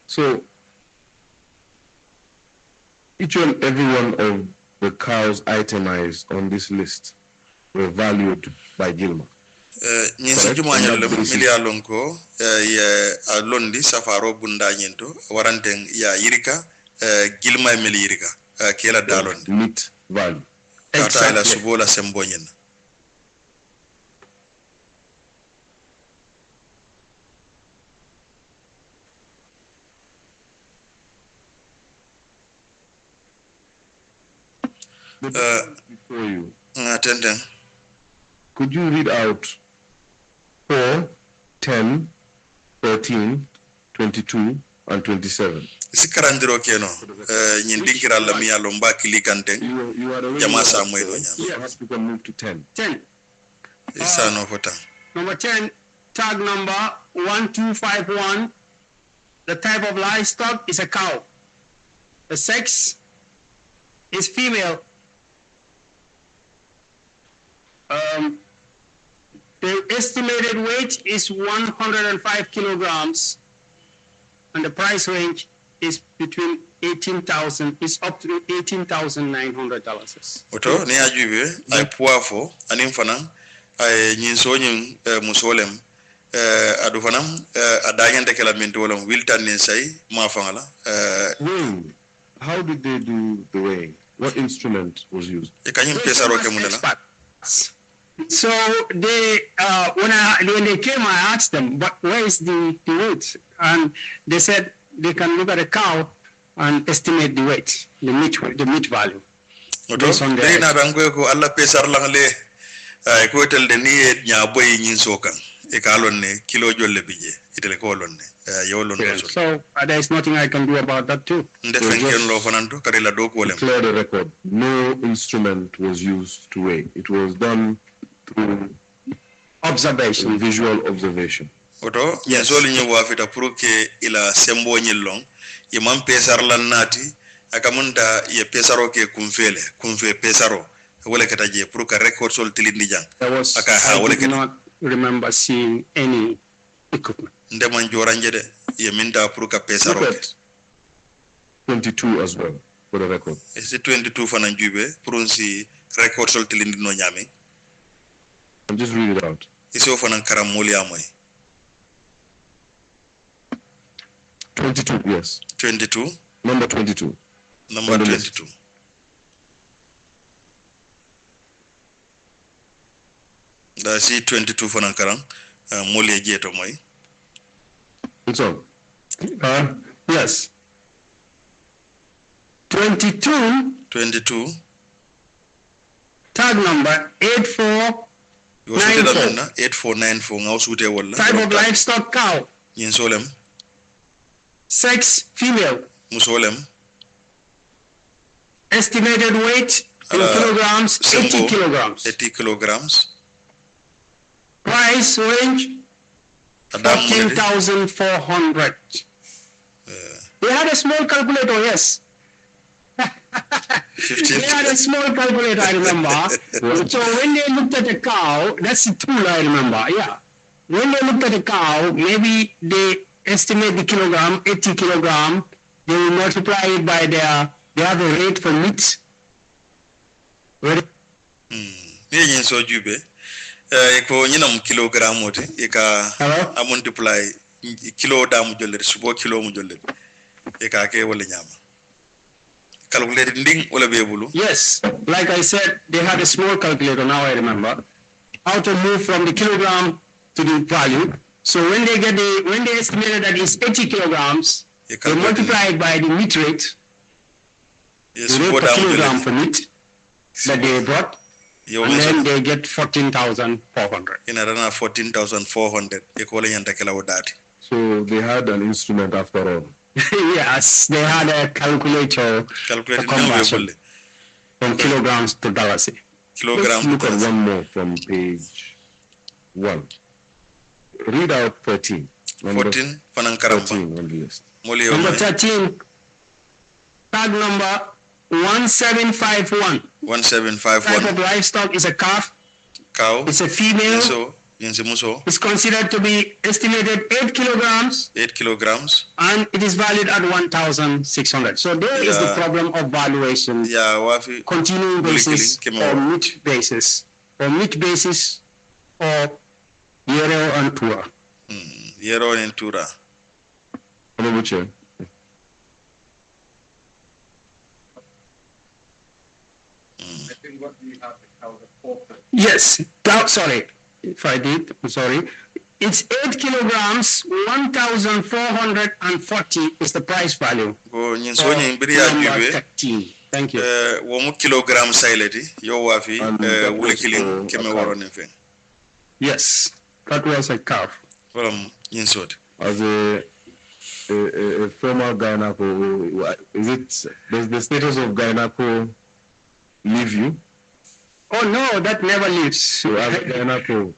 So each and every one of the cows itemized on this list were valued by Gilma. Ñin si juma ñal million ko ya londi safaro bunda ñento waranten ya yirika Gilma mil yirika kela dalon meat value. Kata ila subola sembo ñen. Before you, could you read out 4, 10, 13, 22, and 27? Sikarandiro keno ñin dinkira la mi yalo mbaki likante jama sa moy do ñam. Perhaps we can move to 10. 10. Isa no fota. Number 10, tag number 1251. The type of livestock is a cow. The sex is female. The estimated weight is 105 kilograms, and the price range is between $18,000. It's up to $18,900. Oto ni ajuwe ay poafo anim fana ay ñin soñin musolem adu fana adagente kala min dolam wiltan ni say ma fangala weighing. How did they do the weighing? What instrument was used? E kanyim pesaro ke munela. So they, when they came, I asked them, "But where is the weight?" And they said they can look at a cow and estimate the weight, the meat value. Based on their na bango ko alla pesar langle ay ko tel de ni nya boy nyin sokan e kalon ne kilo jolle bije itele ko lon ne yolon do so there is nothing I can do about that too. Ndefen ken lo fananto karila do ko lem. Clear the record. No instrument was used to weigh. It was done through observation, visual observation. Oto yesoli nyi wafita pour que ila sembo nyilong ye man pesar lan nati akamunda ye pesaro ke kumfe pesaro wala kata je pour que record sol tilindi jang I do not remember seeing any equipment. Ndeman joranje de ye minta pour que pesaro Look at 22 as well. for the record. Is it 22 for Nanjube? Prunsi record soltilindi no nyami. And just read it out. Is it for Nankaram Muliamoy? 22, yes. 22. Number 22. Number 22. That's it, 22 for Nankaram. Mulia Jeto Moy. It's on. Yes. 22. 22. Tag number 8494. 8494. Ngausute wala. Type of livestock cow. Yinsolem. Sex female. Musolem. Estimated weight in kilograms 80 kilograms. 80 kilograms. Price range 14,400. They had a small calculator, yes. 15. They had a small calculator, I remember. So when they looked at the cow, that's the tool I remember, yeah. When they looked at the cow, maybe they estimate the kilogram, 80 kilogram, they will multiply it by they have a rate for meat. Yin so jube. Eko nyinam kilogram wote. Eka a multiply kilo da mu jolle subo kilo mu jolle. Eka ke wala nyama. Calculated nding wala bebulu. Yes, like I said, they had a small calculator, now I remember, how to move from the kilogram to the value. So when they estimated that it's 80 kilograms, they multiply it by the meat rate, yes, the rate per kilogram for meat that they brought, and then they get 14,400. In arana 14,400. Ekola yanta kala wadati. So they had an instrument after all. Yes, they had a calculator for conversion from kilograms to dollars. Let's look at one more from page 1. Read out 13. 14, Panankaramba. 13 on the list. Number 13, tag number 1751. 1751. Type of livestock is a calf. Cow. It's a female. It's considered to be estimated 8 kilograms. 8 kilograms. And it is valued at 1,600. So there is the problem of valuation. Wafi. Continuing basis or meat basis. Or meat basis or Yero and Tura. Yero and Tura. Honorable Chair. I think what we have is yes. Sorry. If I did, I'm sorry. It's 8 kilograms, 1,440 is the price value. Number 13. Thank you. 1 kilogram sileti. Yo wafi. Killing keme. Yes, that was a calf. From insert. As a former Gynaco, does the status of Gynaco leave you? Oh no, that never leaves. So as a Gynaco,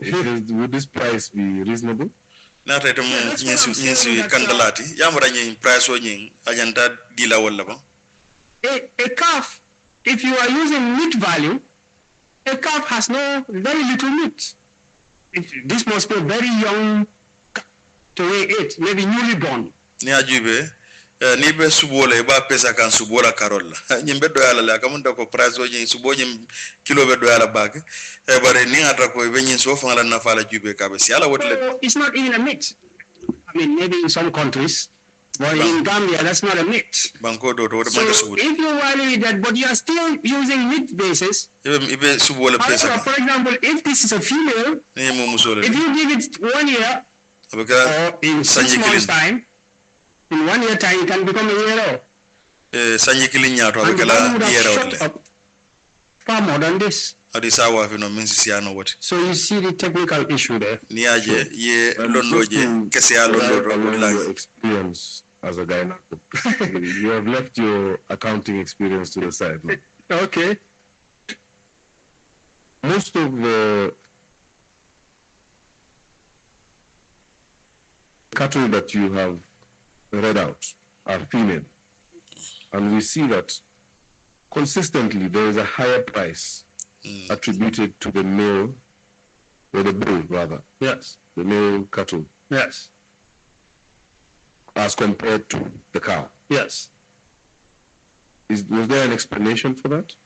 would this price be reasonable? Nata ito nyinsi kandalati. Yamara nying price o nying ajanta dila wala ba? A calf, if you are using meat value, a calf has very little meat. This must be a very young to weigh it, maybe newly born. Ni ajube ni be subola ba pesa kan subola karolla nyimbe do yala la kamunda ko price o nyi subo nyim kilo be do yala bag bare ni ata ko be nyi so fanga na fala jube ka be si ala wotle. It's not even a meat. I mean, maybe in some countries, but in Gambia that's not a meat. Banko do to so if you value that, but you are still using meat basis. Ibe subola pesa. For example, if this is a female, if you give it 1 year or in 6 months time, in 1 year time, it can become a year. Far more than this. So you see the technical issue there. Your experience as a Gynaco. You have left your accounting experience to the side now. Okay. Most of the cattle that you have read out are female. And we see that consistently there is a higher price attributed to the male, or the bull rather. Yes. The male cattle. Yes. As compared to the cow. Yes. Was there an explanation for that?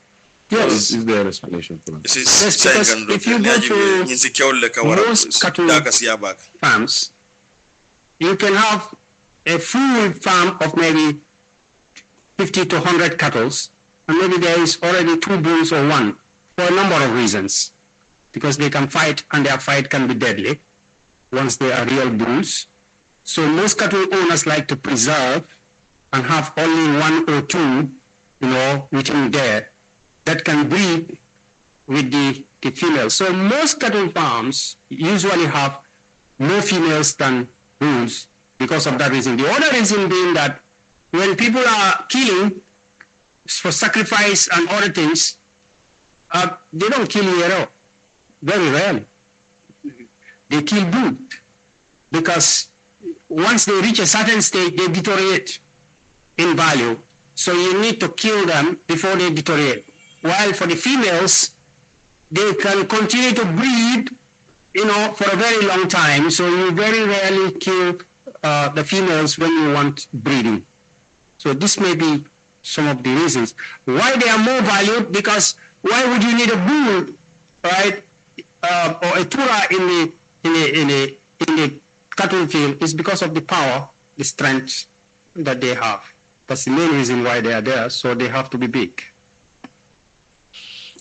Yes. Is there an explanation for that? Yes, because if you go to most cattle farms, you can have a full farm of maybe 50 to 100 cattle, and maybe there is already 2 bulls or 1 for a number of reasons. Because they can fight, and their fight can be deadly once they are real bulls. So most cattle owners like to preserve and have only 1 or 2, within there that can breed with the females. So most cattle farms usually have more females than bulls because of that reason. The other reason being that when people are killing for sacrifice and other things, they don't kill you at all. Very rarely. They kill bull because once they reach a certain stage, they deteriorate in value. So you need to kill them before they deteriorate. While for the females, they can continue to breed, for a very long time. So you very rarely kill the females when you want breeding. So this may be some of the reasons why they are more valued. Because why would you need a bull, right, or a tura in the cattle field? Is because of the power, the strength that they have. That's the main reason why they are there. So they have to be big.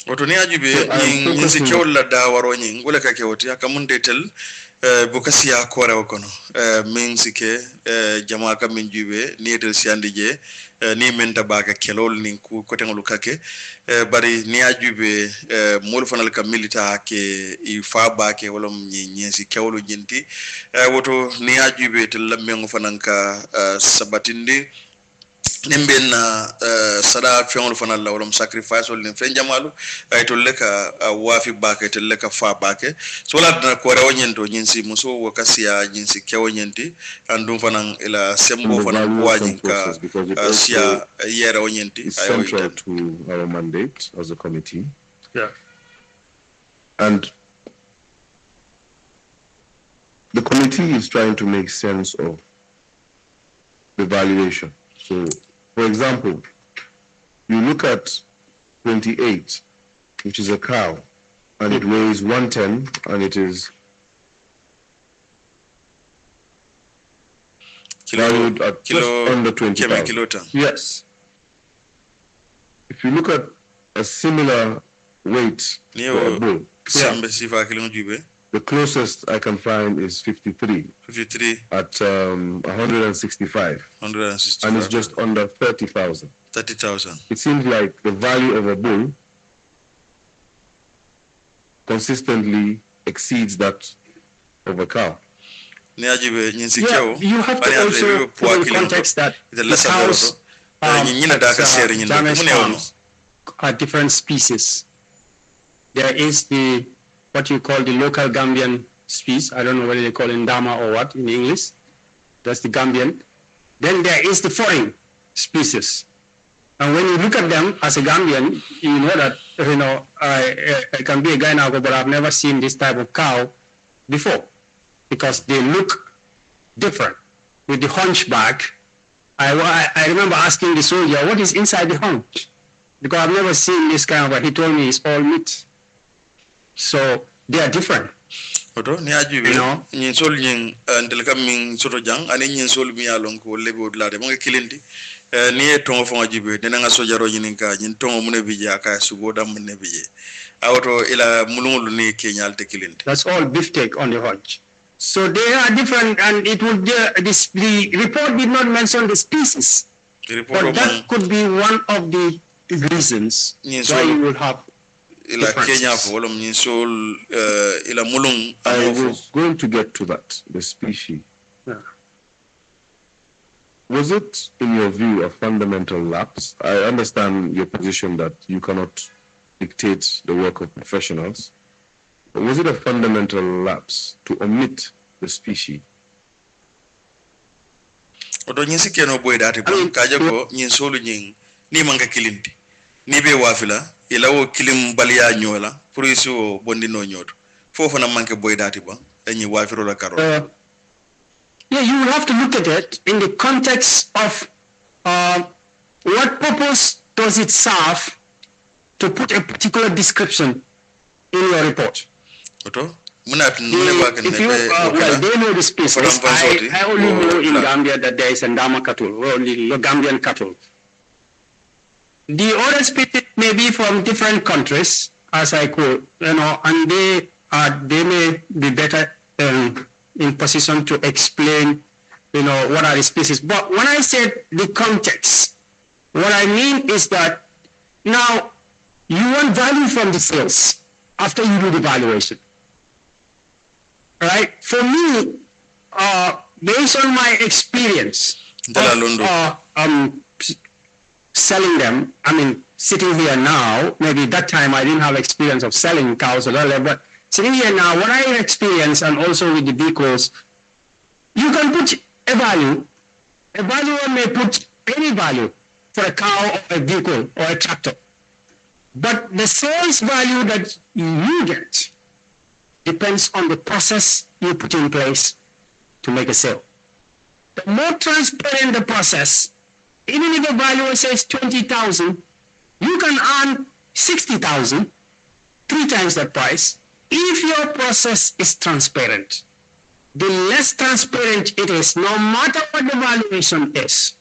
Otoni ajube ñing si kewla da waro ñing wala ka kewti akamunde tel bukasiya kore okono min sike jama ka min jube ni tel siandije ni menta baka kelol ni ku kotengolu kake bari ni ajube mol fanal ka milita ke I fa bake wala ñi si kewlu jinti woto ni ajube tel lamengo fananka sabatindi nimben sada fiongol fanal la wala sacrifice wala nim fen jamalu ay to leka wafi bake to leka fa bake so la na ko rew nyento nyinsi muso wakasiya nyinsi kewo nyenti andum fanan ila sembo fanan waji ka sia yera nyenti is central to our mandate as a committee. Yeah. And the committee is trying to make sense of the valuation. So, for example, you look at 28, which is a cow, and it weighs 110, and it is valued at just under 20,000. Yes. If you look at a similar weight for a bull, the closest I can find is 53. 53 at 165. 165. And it's just under 30,000. 30,000. It seems like the value of a bull consistently exceeds that of a cow. Yeah, you have to also put in context that the cows are different species. There is what you call the local Gambian species. I don't know whether they call it Ndama or what in English. That's the Gambian. Then there is the foreign species. And when you look at them as a Gambian, you know that, I can be a guy now, but I've never seen this type of cow before because they look different. With the hunchback, I remember asking the soldier, what is inside the hunch? Because I've never seen this kind of, he told me it's all meat. So they are different. Oto ni ajube ñin sol ñin ndel kam min soto jang ani ñin sol mi yalon ko lebe odlade mo kilindi ni e tongo fo ajube dina nga sojaro ñin ka ñin tongo mun bi ja ka sugo dam mun bi je awto ila mulungul ni kenyal te kilindi. That's all beefsteak on the hunch. So they are different, and it would the report did not mention the species. But that could be one of the reasons why you will have I was going to get to that, the species. Yeah. Was it, in your view, a fundamental lapse? I understand your position that you cannot dictate the work of professionals. But was it a fundamental lapse to omit the species? Odo nyinsi keno boy dati bon kaje ko nyin solu nyin ni manga kilinti ni be wafila ilawo kilim baliya nyola pour iso bondi no nyoto fofu na manke boy dati bon enyi wafiro la karo. Yeah, you will have to look at it in the context of what purpose does it serve to put a particular description in your report? If you, well, they know the species. I only know in Gambia that there is a Ndama cattle, only Gambian cattle. The other species may be from different countries, as I could, and they may be better in position to explain, what are the species. But when I said the context, what I mean is that now you want value from the sales after you do the valuation. Right? For me, based on my experience of selling them, I mean, sitting here now, maybe that time I didn't have experience of selling cows or whatever, but sitting here now, what I experience and also with the vehicles, you can put a value. A valuer may put any value for a cow or a vehicle or a tractor. But the sales value that you get depends on the process you put in place to make a sale. The more transparent the process, even if a valuer says 20,000, you can earn 60,000, 3 times that price, if your process is transparent. The less transparent it is, no matter what the valuation is,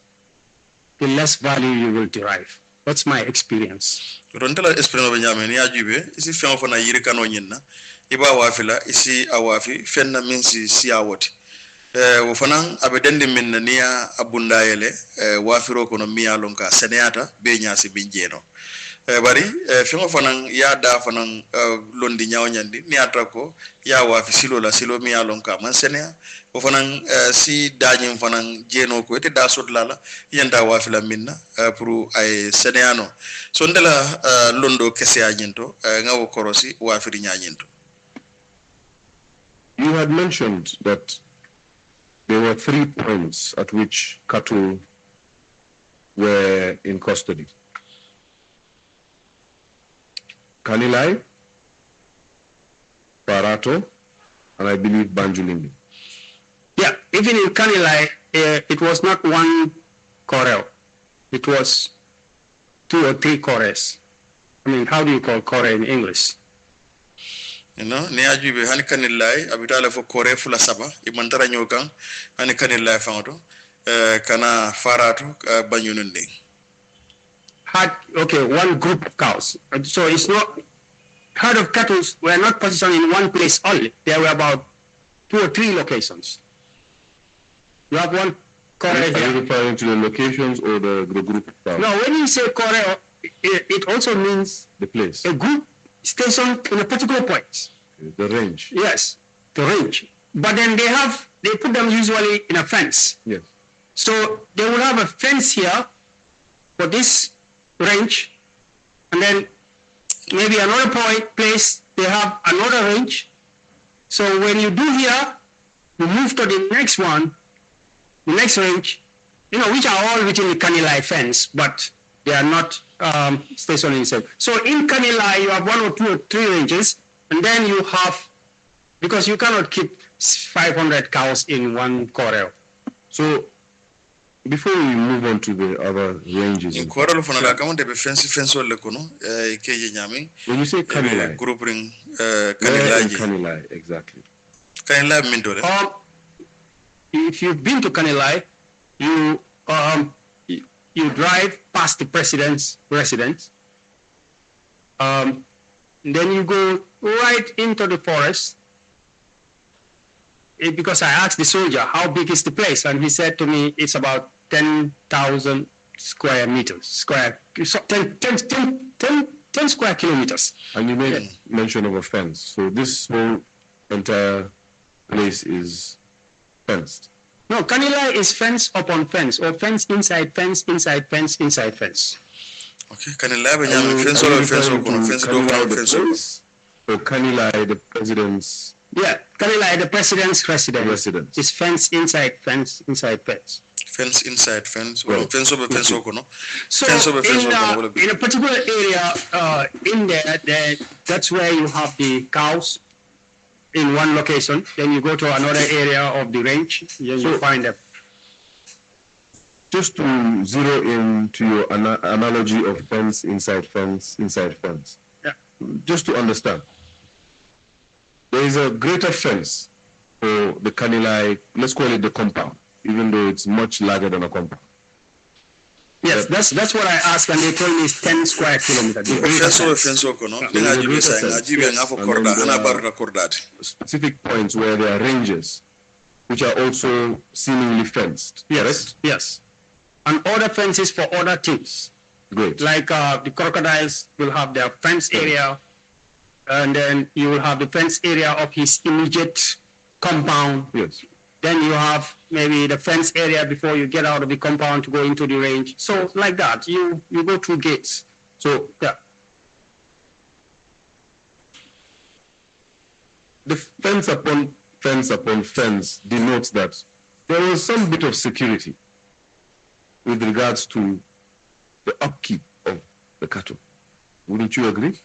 the less value you will derive. That's my experience. Iba wafila isi awafi fenna minsi si awoti wofanan abedendi min niya abunda yele wafiro kono miya lonka seneata be nyasi binjeno bari fengo fanan ya da fanan londi nyawnyandi ni atrako ya wafi silo la silo miya lonka man senea wofanan si dañim fanan jeno ko ete da sotlala yenda wafila minna pour ay seneano so ndela londo kese anyento ngawo korosi wafiri nyanyento. You had mentioned that there were 3 points at which cattle were in custody. Kanilai, Parato, and I believe Banjulindi. Yeah, even in Kanilai, it was not one corral. It was 2 or 3 corrals. I mean, how do you call corral in English? Ni ajubi hani kanilai abitale fo kore fula saba imantara nyokan hani kanilai fangoto kana farato banyunundi had one group of cows, so it's not herd of cattle were not positioned in one place only. There were about 2 or 3 locations. You have one corral here. Are you referring to the locations or the group of cows? No, when you say corral, it also means the place, a group stationed in a particular point. The range. Yes, the range. But then they put them usually in a fence. Yes. So they will have a fence here for this range, and then maybe another place they have another range. So when you do here, you move to the next one, the next range, which are all within the Kanilai fence, but they are not stationed inside. So in Kanilai, you have 1 or 2 or 3 ranges, and then you have, because you cannot keep 500 cows in one corral. So before we move on to the other ranges, in corral for na kama de fence le kono keje nyaming. When you say Kanilai, group ring Kanilai exactly. Kanilai mindore. If you've been to Kanilai, you drive past the president's residence. Then you go right into the forest. Because I asked the soldier, how big is the place? And he said to me, it's about 10,000 square meters, 10 square kilometers. And you made mention of a fence. So this whole entire place is fenced. No, Kanilai is fence upon fence, or fence inside fence, inside fence, inside fence. Okay, Kanilai benyami fence or fence upon fence over fence. So Kanilai, the president's. Yeah, Kanilai, the president's residence. Is fence inside fence, inside fence. Fence inside fence, well, fence over fence no. So in a particular area in there, that's where you have the cows in one location. Then you go to another area of the range, then you find them. just to zero in to your analogy of fence inside fence inside fence. Yeah. Just to understand, there is a greater fence for the Kanilai, let's call it the compound, even though it's much larger than a compound. Yes, that's what I asked, and they told me it's 10 square kilometers. Specific points where there are ranges, which are also seemingly fenced. Yes, correct? yes. And other fences for other things. Great. Like the crocodiles will have their fence area, and then you will have the fence area of his immediate compound. Yes. Then you have maybe the fence area before you get out of the compound to go into the range. So like that, you go through gates. So yeah. The fence upon fence denotes that there was some bit of security with regards to the upkeep of the cattle. Wouldn't you agree?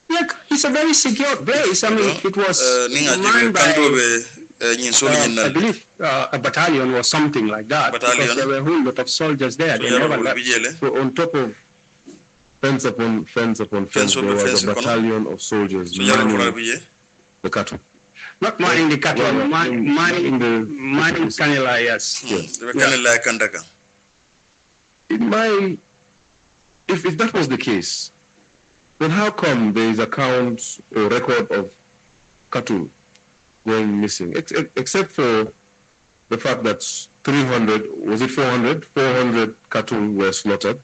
Yeah, it's a very secure place. I mean, it was manned by, I believe, a battalion or something like that. Because there were a whole lot of soldiers there. They never left. So on top of fence upon fence, there was a battalion of soldiers manning the cattle. Not mining the cattle, mining Kanila, yes. If that was the case, then how come there is accounts or record of cattle going missing, except for the fact that 400 cattle were slaughtered?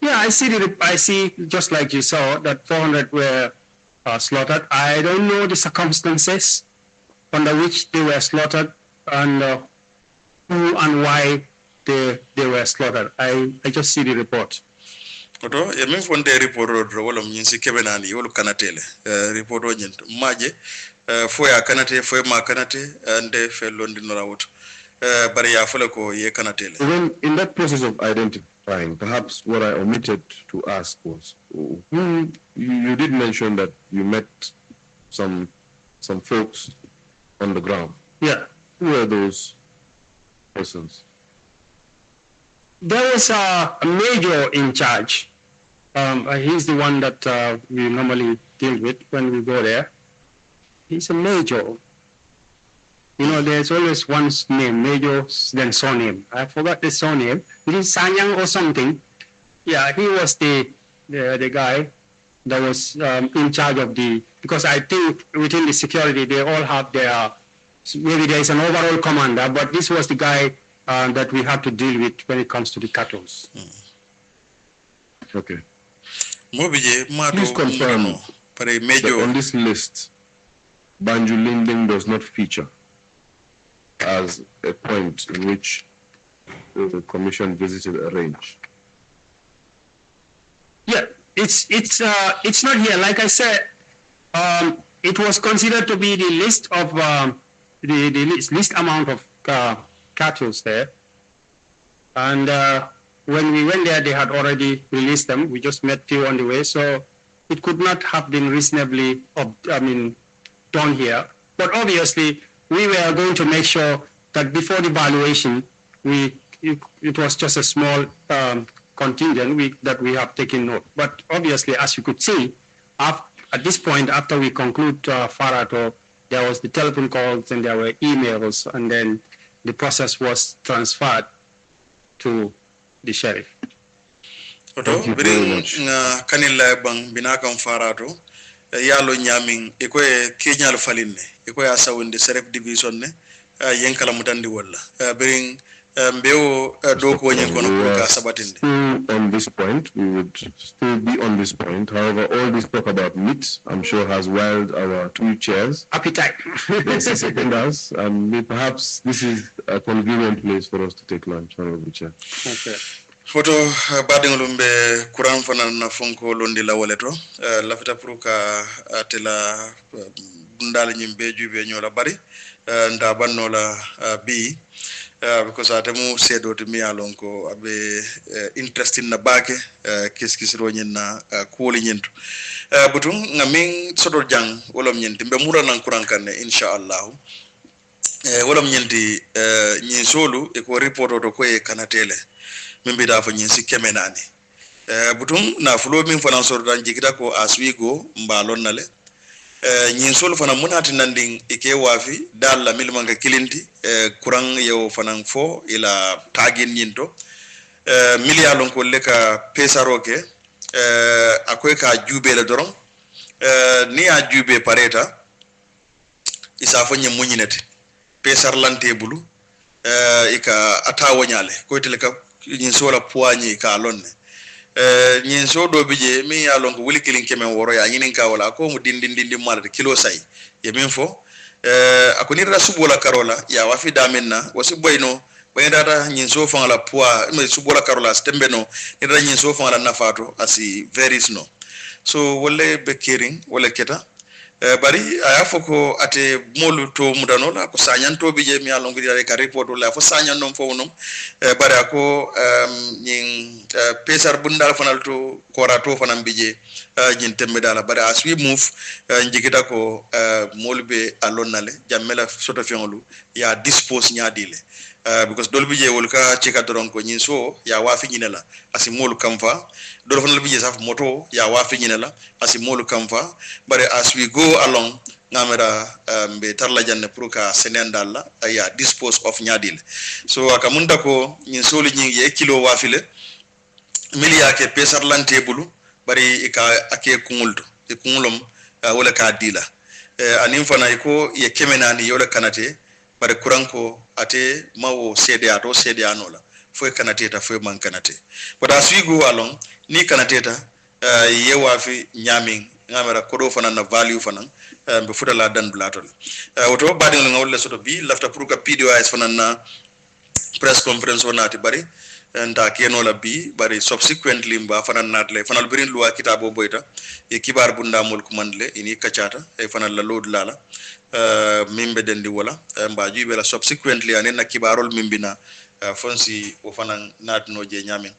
Yeah, I see, just like you saw, that 400 were slaughtered. I don't know the circumstances under which they were slaughtered and who and why they were slaughtered. I just see the report. Koto ya min fonde report ro wala min si kebenani wala kanatele report o nyent maje fo ya kanate fo ma kanate ande fe londi no rawot bari ya fole ko ye kanatele. When in that process of identifying, perhaps what I omitted to ask was, you did mention that you met some folks on the ground. Yeah. Who were those persons? There was a major in charge. He's the one that we normally deal with when we go there. He's a major. You know, there's always one name, major, then surname. I forgot the surname. It is Sanyang or something. Yeah, he was the guy that was in charge of because I think within the security, they all have maybe there is an overall commander, but this was the guy that we have to deal with when it comes to the cattle. Okay. Please confirm that on this list, Banjul Linding does not feature as a point in which the commission visited a range. Yeah, it's not here. Like I said, it was considered to be the list of the least amount of cattle there, and when we went there, they had already released them. We just met few on the way, so it could not have been reasonably, done here. But obviously, we were going to make sure that before the valuation, it was just a small contingent that we have taken note. But obviously, as you could see, at this point, after we conclude Farato, there was the telephone calls and there were emails, and then the process was transferred to the sheriff. Thank you very much. Kanila bang binakam Farato, yalo nyaming ikoe Kenya falinne, ikoe asawinde sheriff division ne, yenkala mutandi wala. Bring mbeo doko wenye kono kuka sabatinde. On this point, we would still be on this point. However, all this talk about meat, I'm sure, has wild our two chairs. Appetite. Us, and perhaps this is a convenient place for us to take lunch. Chair. Okay. Photo badingolumbe Kurang fana na fonko londi la waleto lafita pruka tela bundal nyimbe jube nyola bari nda bannola bi because atemu sedo to mi alonko abe interesting na bake kiskisiro nyina kuoli nyinto butung ngamin sodo jang wolom nyinti be mura nan Kurang kanne inshallah wala ñenti ñi solu e ko report to ko e kanatele min bi da fa ñi si kemenani butum na fulo min fana so dan jigita ko aswigo mbalon nale ñin solu fana munati nandin ike wafi dalla milmanga kilinti kurang yo fana fo ila tagin ñinto miliyalon ko le ka pesaroke akoy ka jube le doron ni a jube pareta isa fo ñem muñinete pesar lante bulu ika atawo ñale ko tele ka ñin sola poignée ka lonne ñin so do bije mi ya lon ko wuli kilin kemen woro ya ñinin ka wala ko mu dindi malade kilo say ye min fo akoni ra subola karola ya wafi damenna wasi boyno bayndata ñin so fangala poids me subola karola stembeno ni ra ñin so fangala nafato asi very snow so wolle be kering wolle keta bari aya foko ate molu to mudanola ko sañanto bije mi alon ko dire ka report la fo sañan non fo non bari ako ñin pesar bundal fanal to korato fanam bije ñin tembe dala bari as we move njigita ko molbe alonnale jammela soto fionglu ya dispose nyaadile because dol bije wol ka cika doron ko ñin so ya wafi ñinela asi molu kamfa dol fanal bije saf moto ya wafi ñinela asi molu kamfa bare as we go along ngamera be tarla janne pour ka senendalla ya dispose of nyaadile so akamunda ko ñin soli ñi ye kilo wafile miliya ke pesar lante bulu bari ika ake kungulto e kungulom wala ka dila anin fana ko ye kemenani yola kanate bare kuranko ate mawo CDA to CDA nola foi kanate ta foi man kanate but as we go along ni kanate ta ye wafi nyamin ngamera kodo fana na value fana be futa la dan blatol woto badin ngawle soto bi lafta pour ka PDOIS fana na press conference wonati bari nda kenola bi bari subsequently mba fana natle fana birin luwa kitabo boyta e kibar bunda mol kumandle ini kachata e fana la load lala mimbe dendi wala mba jibe la subsequently anen na kibarol mimbina fonsi o fana natno je nyamin